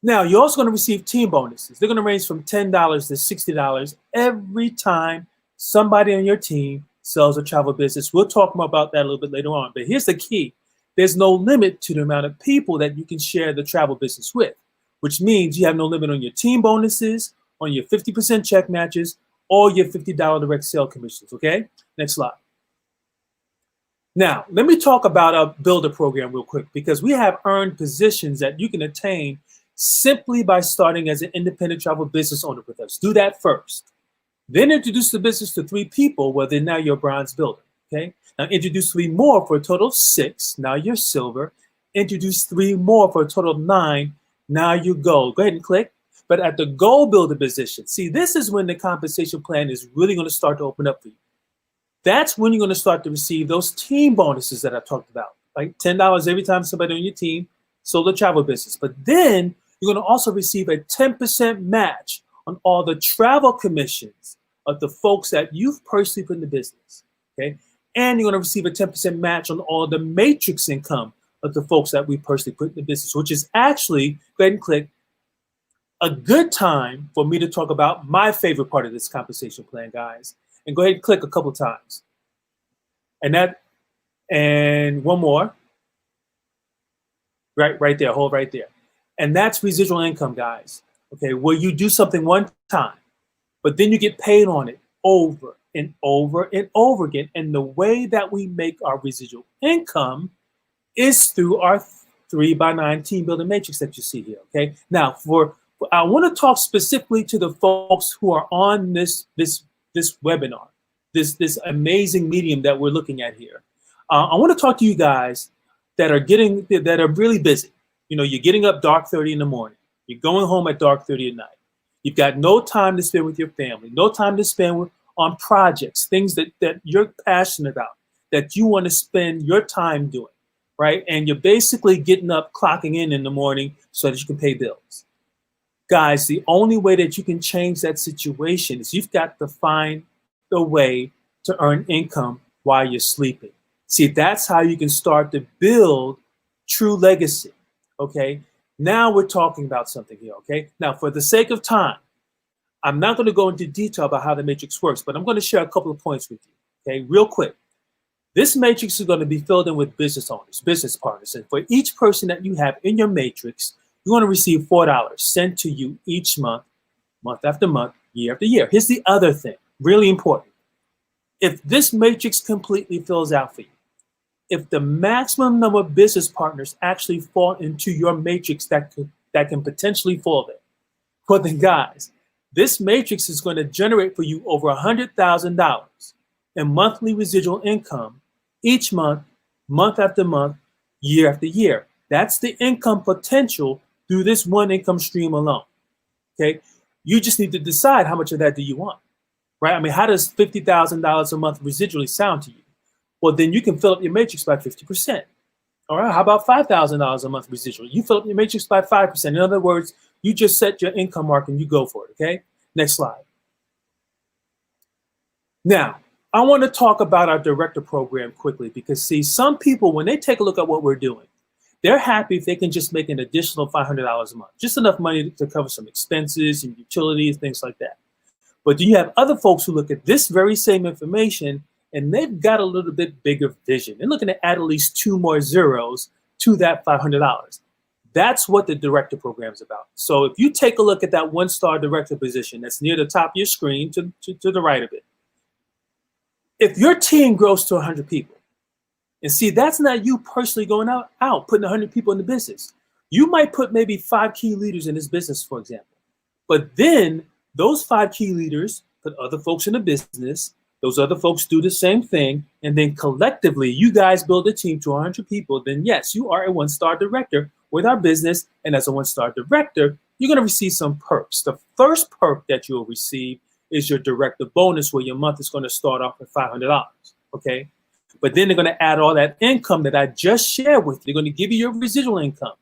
Now, you're also going to receive team bonuses. They're going to range from $10 to $60 every time somebody on your team sells a travel business. We'll talk more about that a little bit later on. But here's the key. There's no limit to the amount of people that you can share the travel business with, which means you have no limit on your team bonuses, on your 50% check matches, or your $50 direct sale commissions, okay? Next slide. Now, let me talk about our builder program real quick, because we have earned positions that you can attain simply by starting as an independent travel business owner with us. Do that first. Then introduce the business to 3 people, well, then now you're a bronze builder, okay? Now introduce 3 more for a total of 6, now you're silver. Introduce 3 more for a total of 9, now you gold. Go ahead and click. But at the gold builder position, see, this is when the compensation plan is really going to start to open up for you. That's when you're going to start to receive those team bonuses that I talked about, like $10 every time somebody on your team sold a travel business. But then you're going to also receive a 10% match on all the travel commissions of the folks that you've personally put in the business, okay? And you're going to receive a 10% match on all the matrix income of the folks that we personally put in the business, which is actually, go ahead and click, a good time for me to talk about my favorite part of this compensation plan, guys. And go ahead and click a couple times. And one more. Right there, hold right there. And that's residual income, guys. Okay, where you do something one time, but then you get paid on it over and over and over again. And the way that we make our residual income is through our 3x9 team building matrix that you see here. Okay, now I want to talk specifically to the folks who are on this webinar, this amazing medium that we're looking at here. I want to talk to you guys that are really busy. You know, you're getting up dark 30 in the morning. You're going home at dark 30 at night. You've got no time to spend with your family, no time to spend on projects, things that you're passionate about, that you want to spend your time doing, right? And you're basically getting up, clocking in the morning so that you can pay bills. Guys, the only way that you can change that situation is you've got to find the way to earn income while you're sleeping. See, that's how you can start to build true legacy, okay? Now we're talking about something here, okay? Now, for the sake of time, I'm not going to go into detail about how the matrix works, but I'm going to share a couple of points with you, okay? Real quick. This matrix is going to be filled in with business owners, business partners, and for each person that you have in your matrix, you're going to receive $4 sent to you each month, month after month, year after year. Here's the other thing, really important. If this matrix completely fills out for you, if the maximum number of business partners actually fall into your matrix that can potentially fall there, well then guys, this matrix is going to generate for you over $100,000 in monthly residual income each month, month after month, year after year. That's the income potential through this one income stream alone, okay? You just need to decide how much of that do you want, right? I mean, how does $50,000 a month residually sound to you? Well, then you can fill up your matrix by 50%. All right, how about $5,000 a month residual? You fill up your matrix by 5%. In other words, you just set your income mark and you go for it, okay? Next slide. Now, I want to talk about our director program quickly because, see, some people, when they take a look at what we're doing, they're happy if they can just make an additional $500 a month, just enough money to cover some expenses and utilities, things like that. But do you have other folks who look at this very same information and they've got a little bit bigger vision? They're looking to add at least 2 more zeros to that $500. That's what the director program is about. So if you take a look at that 1-star director position that's near the top of your screen to the right of it, if your team grows to 100 people, and see, that's not you personally going out putting 100 people in the business. You might put maybe 5 key leaders in this business, for example. But then those 5 key leaders put other folks in the business. Those other folks do the same thing. And then collectively, you guys build a team to 100 people. Then yes, you are a 1-star director with our business. And as a 1-star director, you're going to receive some perks. The first perk that you'll receive is your director bonus, where your month is going to start off at $500, okay? But then they're going to add all that income that I just shared with you. They're going to give you your residual income.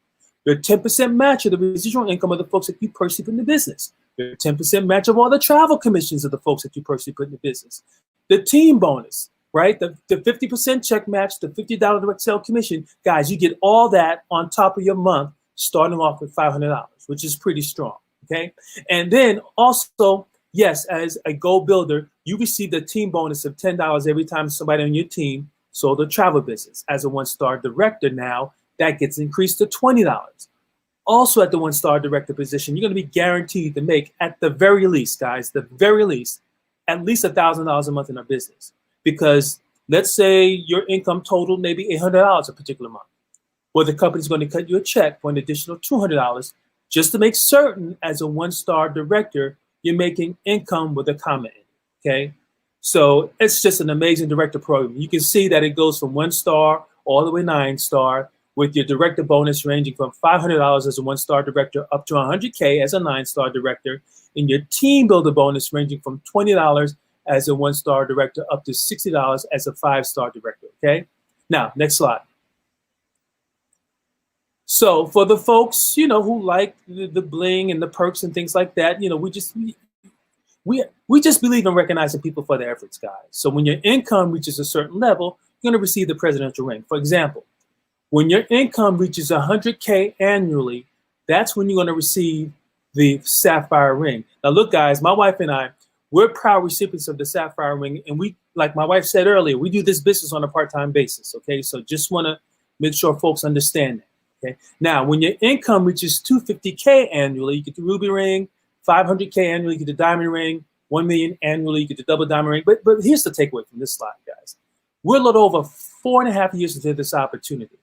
Your 10% match of the residual income of the folks that you personally put in the business. Your 10% match of all the travel commissions of the folks that you personally put in the business. The team bonus, right? The 50% check match, the $50 direct sale commission. Guys, you get all that on top of your month, starting off with $500, which is pretty strong, okay? And then also, yes, as a Go Builder, you receive the team bonus of $10 every time somebody on your team sold the travel business. As a one-star director now, that gets increased to $20. Also at the one-star director position, you're going to be guaranteed to make, at the very least, guys, the very least, at least $1,000 a month in our business. Because let's say your income total maybe $800 a particular month. Well, the company's going to cut you a check for an additional $200 just to make certain as a one-star director, you're making income with a comma in it, okay? So it's just an amazing director program. You can see that it goes from 1-star all the way 9-star, with your director bonus ranging from $500 as a 1-star director up to $100K as a 9-star director, and your team builder bonus ranging from $20 as a 1-star director up to $60 as a 5-star director, okay? Now, next slide. So for the folks, who like the bling and the perks and things like that, we just believe in recognizing people for their efforts, guys. So when your income reaches a certain level, you're going to receive the presidential ring. For example, when your income reaches 100K annually, that's when you're going to receive the sapphire ring. Now, look, guys, my wife and I, we're proud recipients of the sapphire ring. And we, like my wife said earlier, we do this business on a part-time basis. Okay, so just want to make sure folks understand that. Okay. Now, when your income reaches 250K annually, you get the ruby ring. 500K annually, you get the diamond ring. 1 million annually, you get the double diamond ring. But here's the takeaway from this slide, guys. We're a little over 4.5 years into this opportunity.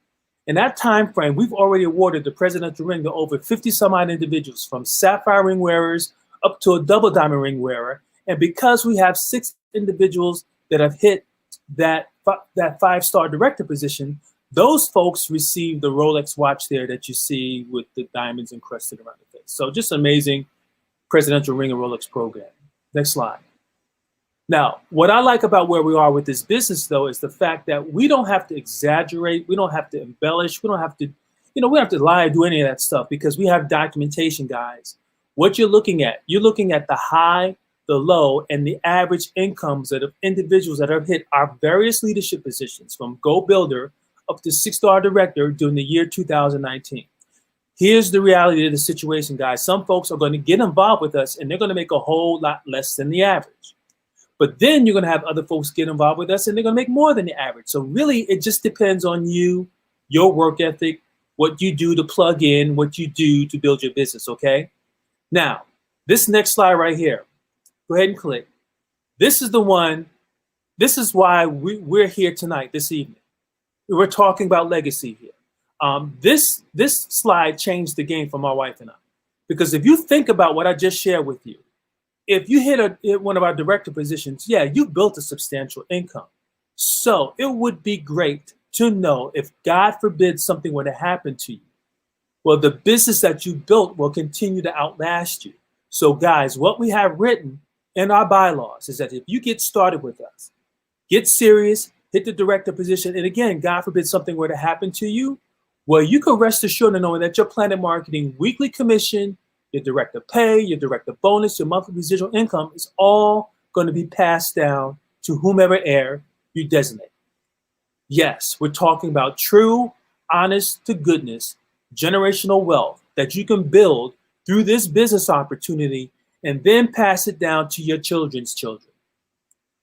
In that time frame, we've already awarded the presidential ring to over 50 some odd individuals, from sapphire ring wearers up to a double diamond ring wearer. And because we have 6 individuals that have hit that 5-star director position, those folks receive the Rolex watch there that you see with the diamonds encrusted around the face. So just amazing presidential ring and Rolex program. Next slide. Now, what I like about where we are with this business, though, is the fact that we don't have to exaggerate. We don't have to embellish. We don't have to, we don't have to lie or do any of that stuff, because we have documentation, guys. What you're looking at the high, the low, and the average incomes of individuals that have hit our various leadership positions, from Go Builder up to 6-star director during the year 2019. Here's the reality of the situation, guys. Some folks are going to get involved with us, and they're going to make a whole lot less than the average. But then you're going to have other folks get involved with us, and they're going to make more than the average. So really, it just depends on you, your work ethic, what you do to plug in, what you do to build your business, okay? Now, this next slide right here, go ahead and click. This is the one, this is why we're here tonight, this evening. We're talking about legacy here. This slide changed the game for my wife and I. Because if you think about what I just shared with you, if you hit one of our director positions, yeah, you built a substantial income. So it would be great to know, if God forbid something were to happen to you, well, the business that you built will continue to outlast you. So guys, what we have written in our bylaws is that if you get started with us, get serious, hit the director position, and again, God forbid something were to happen to you, well, you can rest assured in knowing that your Planet Marketing weekly commission, your director pay, your director bonus, your monthly residual income is all going to be passed down to whomever heir you designate. Yes, we're talking about true, honest to goodness, generational wealth that you can build through this business opportunity and then pass it down to your children's children.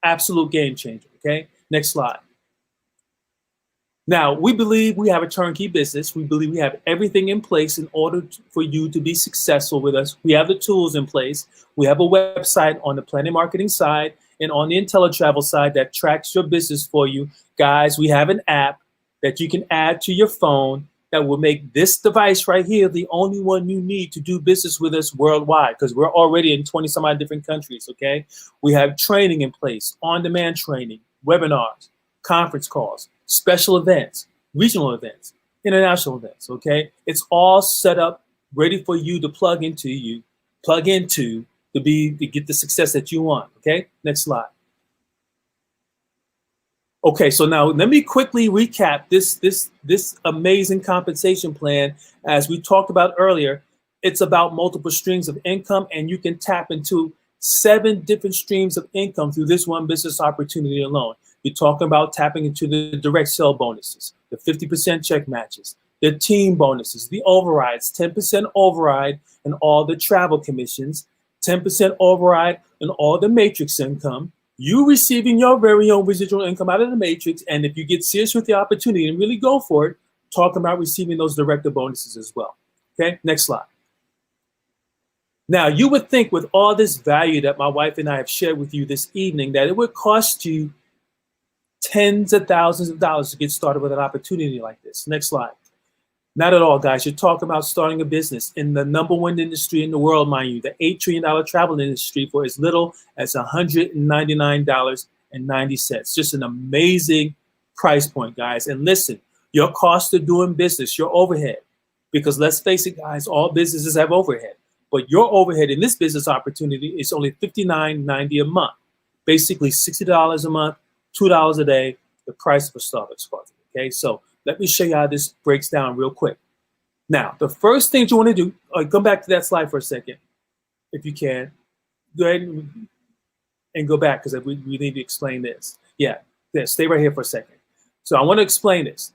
Absolute game changer, okay? Next slide. Now, we believe we have a turnkey business. We believe we have everything in place in order for you to be successful with us. We have the tools in place. We have a website on the Planet Marketing side and on the IntelliTravel side that tracks your business for you. Guys, we have an app that you can add to your phone that will make this device right here the only one you need to do business with us worldwide, because we're already in 20 some odd different countries, okay? We have training in place, on-demand training, webinars, conference calls, special events, regional events, international events, okay? It's all set up, ready for you to plug into to get the success that you want, okay? Next slide. Okay, so now let me quickly recap this amazing compensation plan. As we talked about earlier, it's about multiple streams of income, and you can tap into 7 different streams of income through this one business opportunity alone. You're talking about tapping into the direct sale bonuses, the 50% check matches, the team bonuses, the overrides, 10% override and all the travel commissions, 10% override and all the matrix income, you receiving your very own residual income out of the matrix. And if you get serious with the opportunity and really go for it, talk about receiving those director bonuses as well. Okay, next slide. Now, you would think with all this value that my wife and I have shared with you this evening that it would cost you tens of thousands of dollars to get started with an opportunity like this. Next slide. Not at all, guys. You're talking about starting a business in the #1 industry in the world, mind you, the $8 trillion travel industry, for as little as $199.90. Just an amazing price point, guys. And listen, your cost of doing business, your overhead, because let's face it, guys, all businesses have overhead. But your overhead in this business opportunity is only $59.90 a month. Basically $60 a month, $2 a day, the price of a Starbucks coffee. Okay, so let me show you how this breaks down real quick. Now, the first thing you want to do, come back to that slide for a second, if you can. Go ahead and go back because we need to explain this. Yeah, stay right here for a second. So I want to explain this.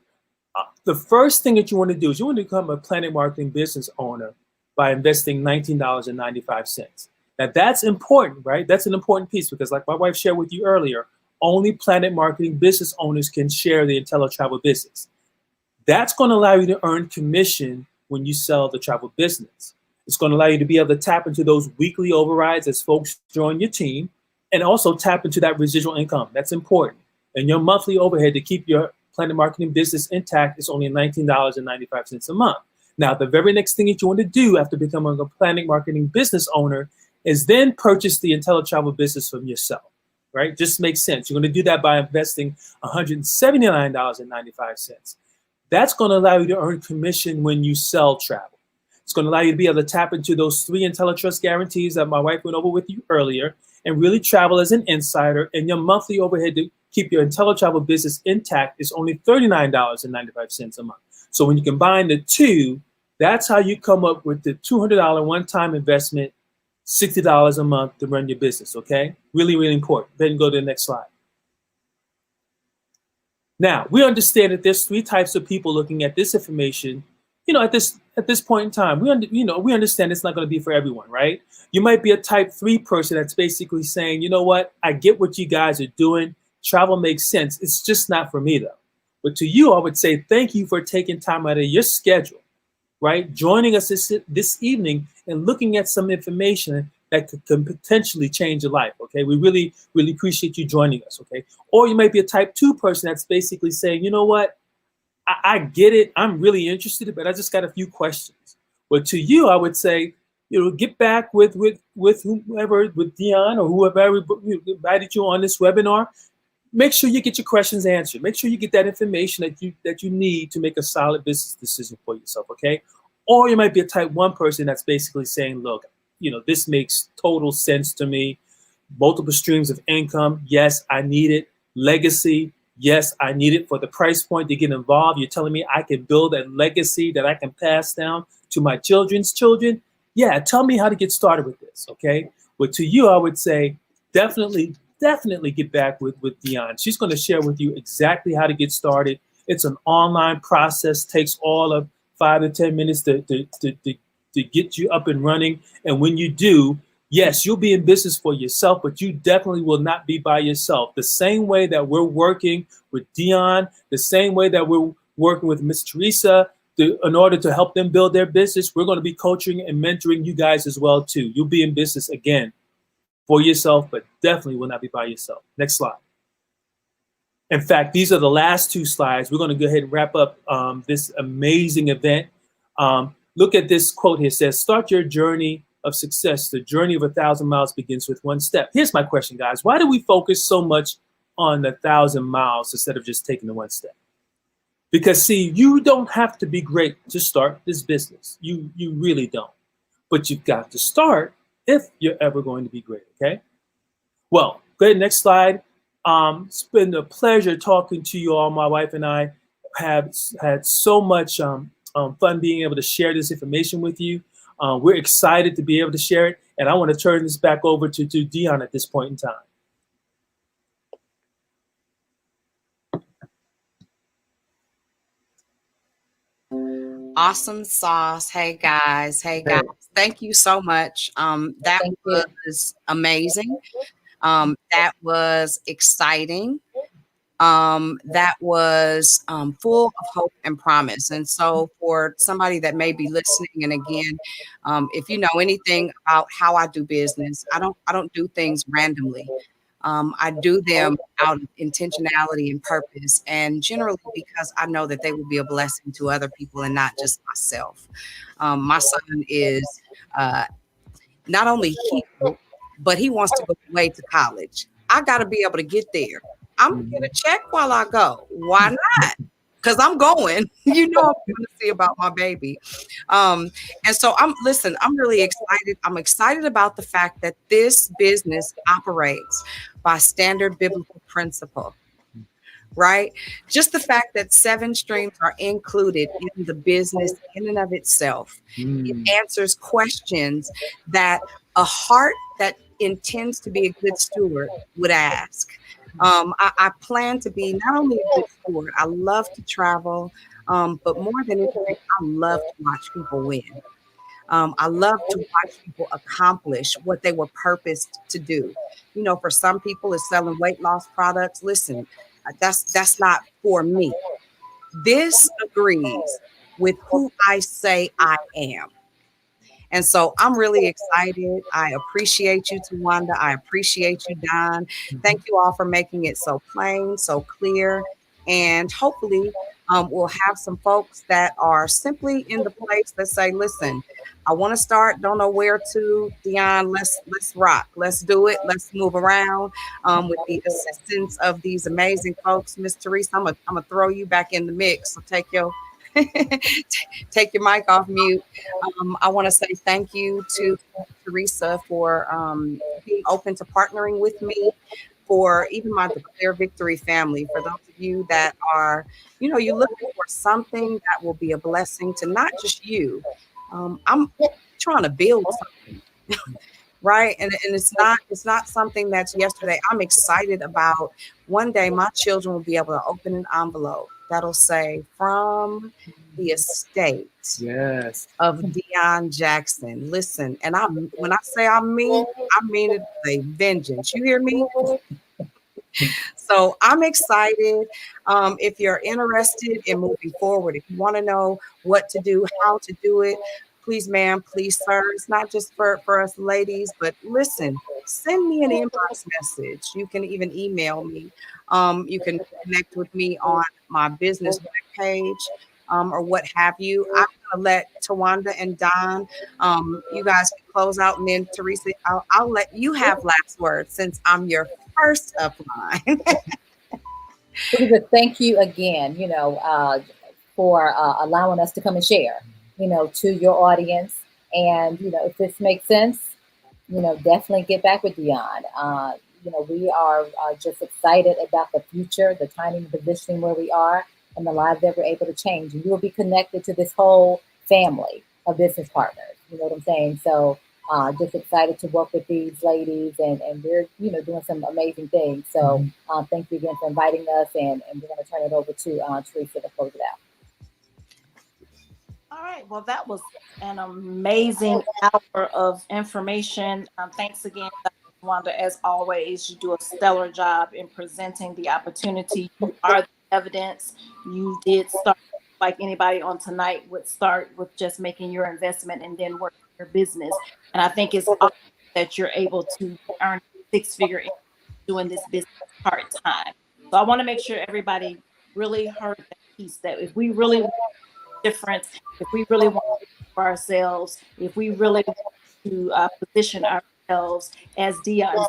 The first thing that you want to do is you want to become a Planet Marketing business owner by investing $19.95. Now that's important, right? That's an important piece because like my wife shared with you earlier, only Planet Marketing business owners can share the IntelliTravel business. That's going to allow you to earn commission when you sell the travel business. It's going to allow you to be able to tap into those weekly overrides as folks join your team and also tap into that residual income. That's important. And your monthly overhead to keep your Planet Marketing business intact is only $19.95 a month. Now, the very next thing that you want to do after becoming a Planet Marketing business owner is then purchase the IntelliTravel business from yourself, right? Just makes sense. You're going to do that by investing $179.95. That's going to allow you to earn commission when you sell travel. It's going to allow you to be able to tap into those 3 IntelliTrust guarantees that my wife went over with you earlier and really travel as an insider. And your monthly overhead to keep your IntelliTravel business intact is only $39.95 a month. So when you combine the two, that's how you come up with the $200 one-time investment, $60 a month to run your business, okay? Really, really important. Then go to the next slide. Now, we understand that there's 3 types of people looking at this information, at this point in time. We understand it's not going to be for everyone, right? You might be a type 3 person that's basically saying, you know what? I get what you guys are doing. Travel makes sense. It's just not for me, though. But to you, I would say thank you for taking time out of your schedule, right? Joining us this evening and looking at some information that could potentially change your life, okay? We really, really appreciate you joining us, okay? Or you might be a type 2 person that's basically saying, you know what? I get it. I'm really interested, but I just got a few questions. But to you, I would say, get back with whoever, with Donn or whoever invited you on this webinar. Make sure you get your questions answered. Make sure you get that information that you need to make a solid business decision for yourself, okay? Or you might be a type 1 person that's basically saying, look, this makes total sense to me. Multiple streams of income, yes, I need it. Legacy, yes, I need it for the price point to get involved. You're telling me I can build a legacy that I can pass down to my children's children? Yeah, tell me how to get started with this, okay? But to you, I would say definitely get back with Donn. She's going to share with you exactly how to get started. It's an online process, takes all of 5 to 10 minutes to get you up and running. And when you do, yes, you'll be in business for yourself, but you definitely will not be by yourself. The same way that we're working with Donn, the same way that we're working with Miss Teresa in order to help them build their business, we're going to be coaching and mentoring you guys as well too. You'll be in business again for yourself, but definitely will not be by yourself. Next slide. In fact, these are the last 2 slides. We're going to go ahead and wrap up this amazing event. Look at this quote here. It says, start your journey of success. The journey of 1,000 miles begins with 1 step. Here's my question, guys. Why do we focus so much on the 1,000 miles instead of just taking the 1 step? Because, see, you don't have to be great to start this business. You really don't. But you've got to start if you're ever going to be great, okay? Well, go ahead, next slide. It's been a pleasure talking to you all. My wife and I have had so much fun being able to share this information with you. We're excited to be able to share it, and I want to turn this back over to Donn at this point in time. Awesome sauce. Hey guys. Thank you so much. That was amazing. That was exciting. That was full of hope and promise. And so for somebody that may be listening, and again, if you know anything about how I do business, I don't do things randomly. I do them out of intentionality and purpose, and generally because I know that they will be a blessing to other people and not just myself. My son is not only healed, but he wants to go away to college. I got to be able to get there. I'm going to get a check while I go. Why not? Because I'm going. You know, I'm going to see about my baby. And so I'm really excited. I'm excited about the fact that this business operates by standard biblical principle. Right? Just the fact that 7 streams are included in the business in and of itself. It answers questions that a heart that intends to be a good steward would ask. I plan to be not only a good steward, I love to travel, but more than anything, I love to watch people win. I love to watch people accomplish what they were purposed to do. You know, for some people, it's selling weight loss products. Listen, that's not for me. This agrees with who I say I am. And so I'm really excited. I appreciate you, Tawanda. I appreciate you, Donn. Thank you all for making it so plain, so clear. And hopefully we'll have some folks that are simply in the place that say, listen, I want to start, don't know where to. Donn, let's rock. Let's do it. Let's move around with the assistance of these amazing folks. Miss Teresa, I'm gonna throw you back in the mix. So take your take your mic off mute. I want to say thank you to Teresa for being open to partnering with me, for even my Declare Victory family, for those of you that are, you know, you're looking for something that will be a blessing to not just you. I'm trying to build something. Right. And it's not something that's yesterday. I'm excited about one day my children will be able to open an envelope that'll say from the estate of Donn Jackson. Listen, and when I say I mean it with a vengeance. You hear me? So I'm excited. If you're interested in moving forward, if you want to know what to do, how to do it, please, ma'am, please, sir. It's not just for us ladies, but listen, send me an inbox message. You can even email me. You can connect with me on my business webpage or what have you. I'm going to let Tawanda and Donn, you guys can close out. And then Teresa, I'll let you have last words since I'm your first upline. Teresa, thank you again, for allowing us to come and share, to your audience. And, if this makes sense, definitely get back with Donn. We are just excited about the future, the timing, the positioning where we are, and the lives that we're able to change. And you will be connected to this whole family of business partners. You know what I'm saying? So just excited to work with these ladies, and we're, doing some amazing things. So thank you again for inviting us, and we're going to turn it over to Teresa to close it out. All right. Well, that was an amazing hour of information. Thanks again, Tawanda. As always, you do a stellar job in presenting the opportunity. You are the evidence. You did start like anybody on tonight would start with just making your investment and then work your business. And I think it's awesome that you're able to earn 6-figure income doing this business part-time. So I want to make sure everybody really heard that piece, that if we really want difference, if we really want for ourselves, if we really want to position ourselves as Donn,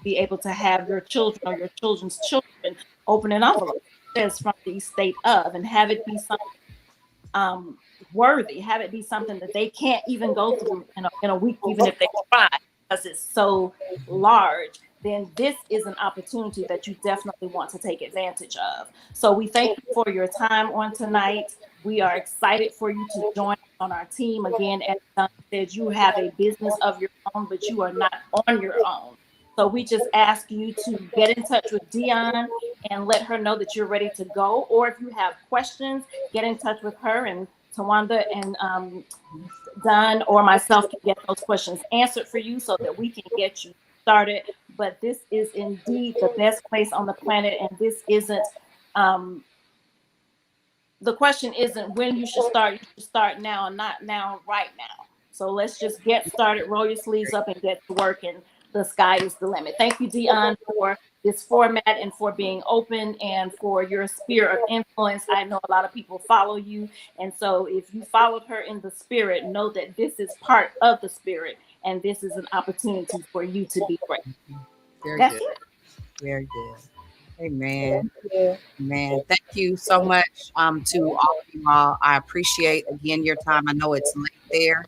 be able to have your children or your children's children open an envelope that says from the estate of, and have it be something worthy, have it be something that they can't even go through in a week, even if they try, because it's so large. then this is an opportunity that you definitely want to take advantage of. So we thank you for your time on tonight. We are excited for you to join on our team. Again, as Donn said, you have a business of your own, but you are not on your own. So we just ask you to get in touch with Donn and let her know that you're ready to go. Or if you have questions, get in touch with her, and Tawanda and Donn or myself can get those questions answered for you so that we can get you started. But this is indeed the best place on the planet, and this isn't the question isn't when you should start. You should start now, and not now, right now. So let's just get started, roll your sleeves up, and get to work, and the sky is the limit. Thank you, Donn, for this format and for being open and for your sphere of influence. I know a lot of people follow you, and so if you followed her in the spirit, know that this is part of the spirit, and this is an opportunity for you to be great. Very That's good. it. Very good. Amen. Thank you. Man, thank you so much to all of you all. I appreciate again your time. I know it's late there.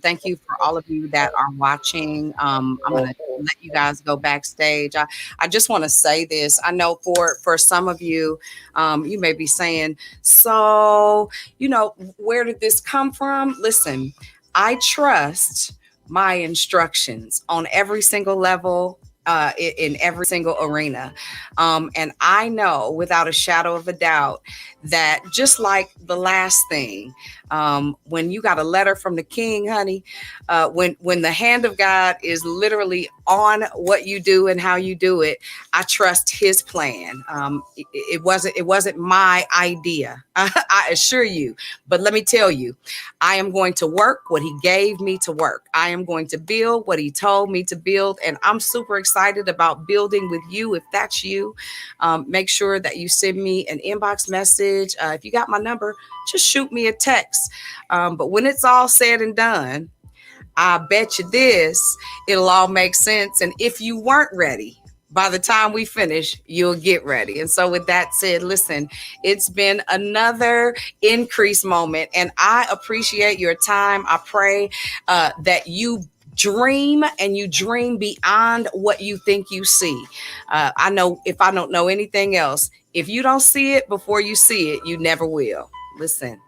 Thank you for all of you that are watching. I'm gonna let you guys go backstage. I just want to say this. I know for some of you, you may be saying, so where did this come from? Listen, I trust my instructions on every single level. In every single arena. And I know without a shadow of a doubt that just like the last thing, when you got a letter from the king, honey, when the hand of God is literally on what you do and how you do it, I trust his plan. It wasn't my idea, I assure you. But let me tell you, I am going to work what he gave me to work. I am going to build what he told me to build. And I'm super excited about building with you. If that's you, make sure that you send me an inbox message. If you got my number, just shoot me a text. But when it's all said and done, I bet you this, it'll all make sense. And if you weren't ready, by the time we finish, you'll get ready. And so with that said, listen, it's been another increase moment, and I appreciate your time. I pray that you dream, and you dream beyond what you think you see. I know if I don't know anything else, if you don't see it before you see it, you never will. Listen,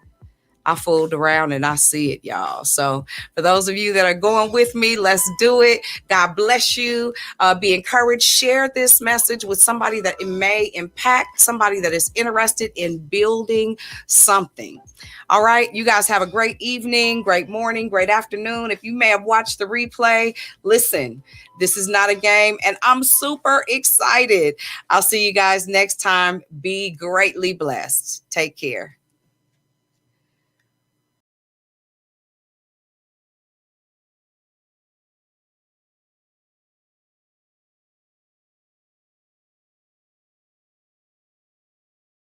I fooled around and I see it, y'all. So for those of you that are going with me, let's do it. God bless you. Be encouraged. Share this message with somebody that it may impact, somebody that is interested in building something. All right. You guys have a great evening, great morning, great afternoon. If you may have watched the replay, listen, this is not a game, and I'm super excited. I'll see you guys next time. Be greatly blessed. Take care.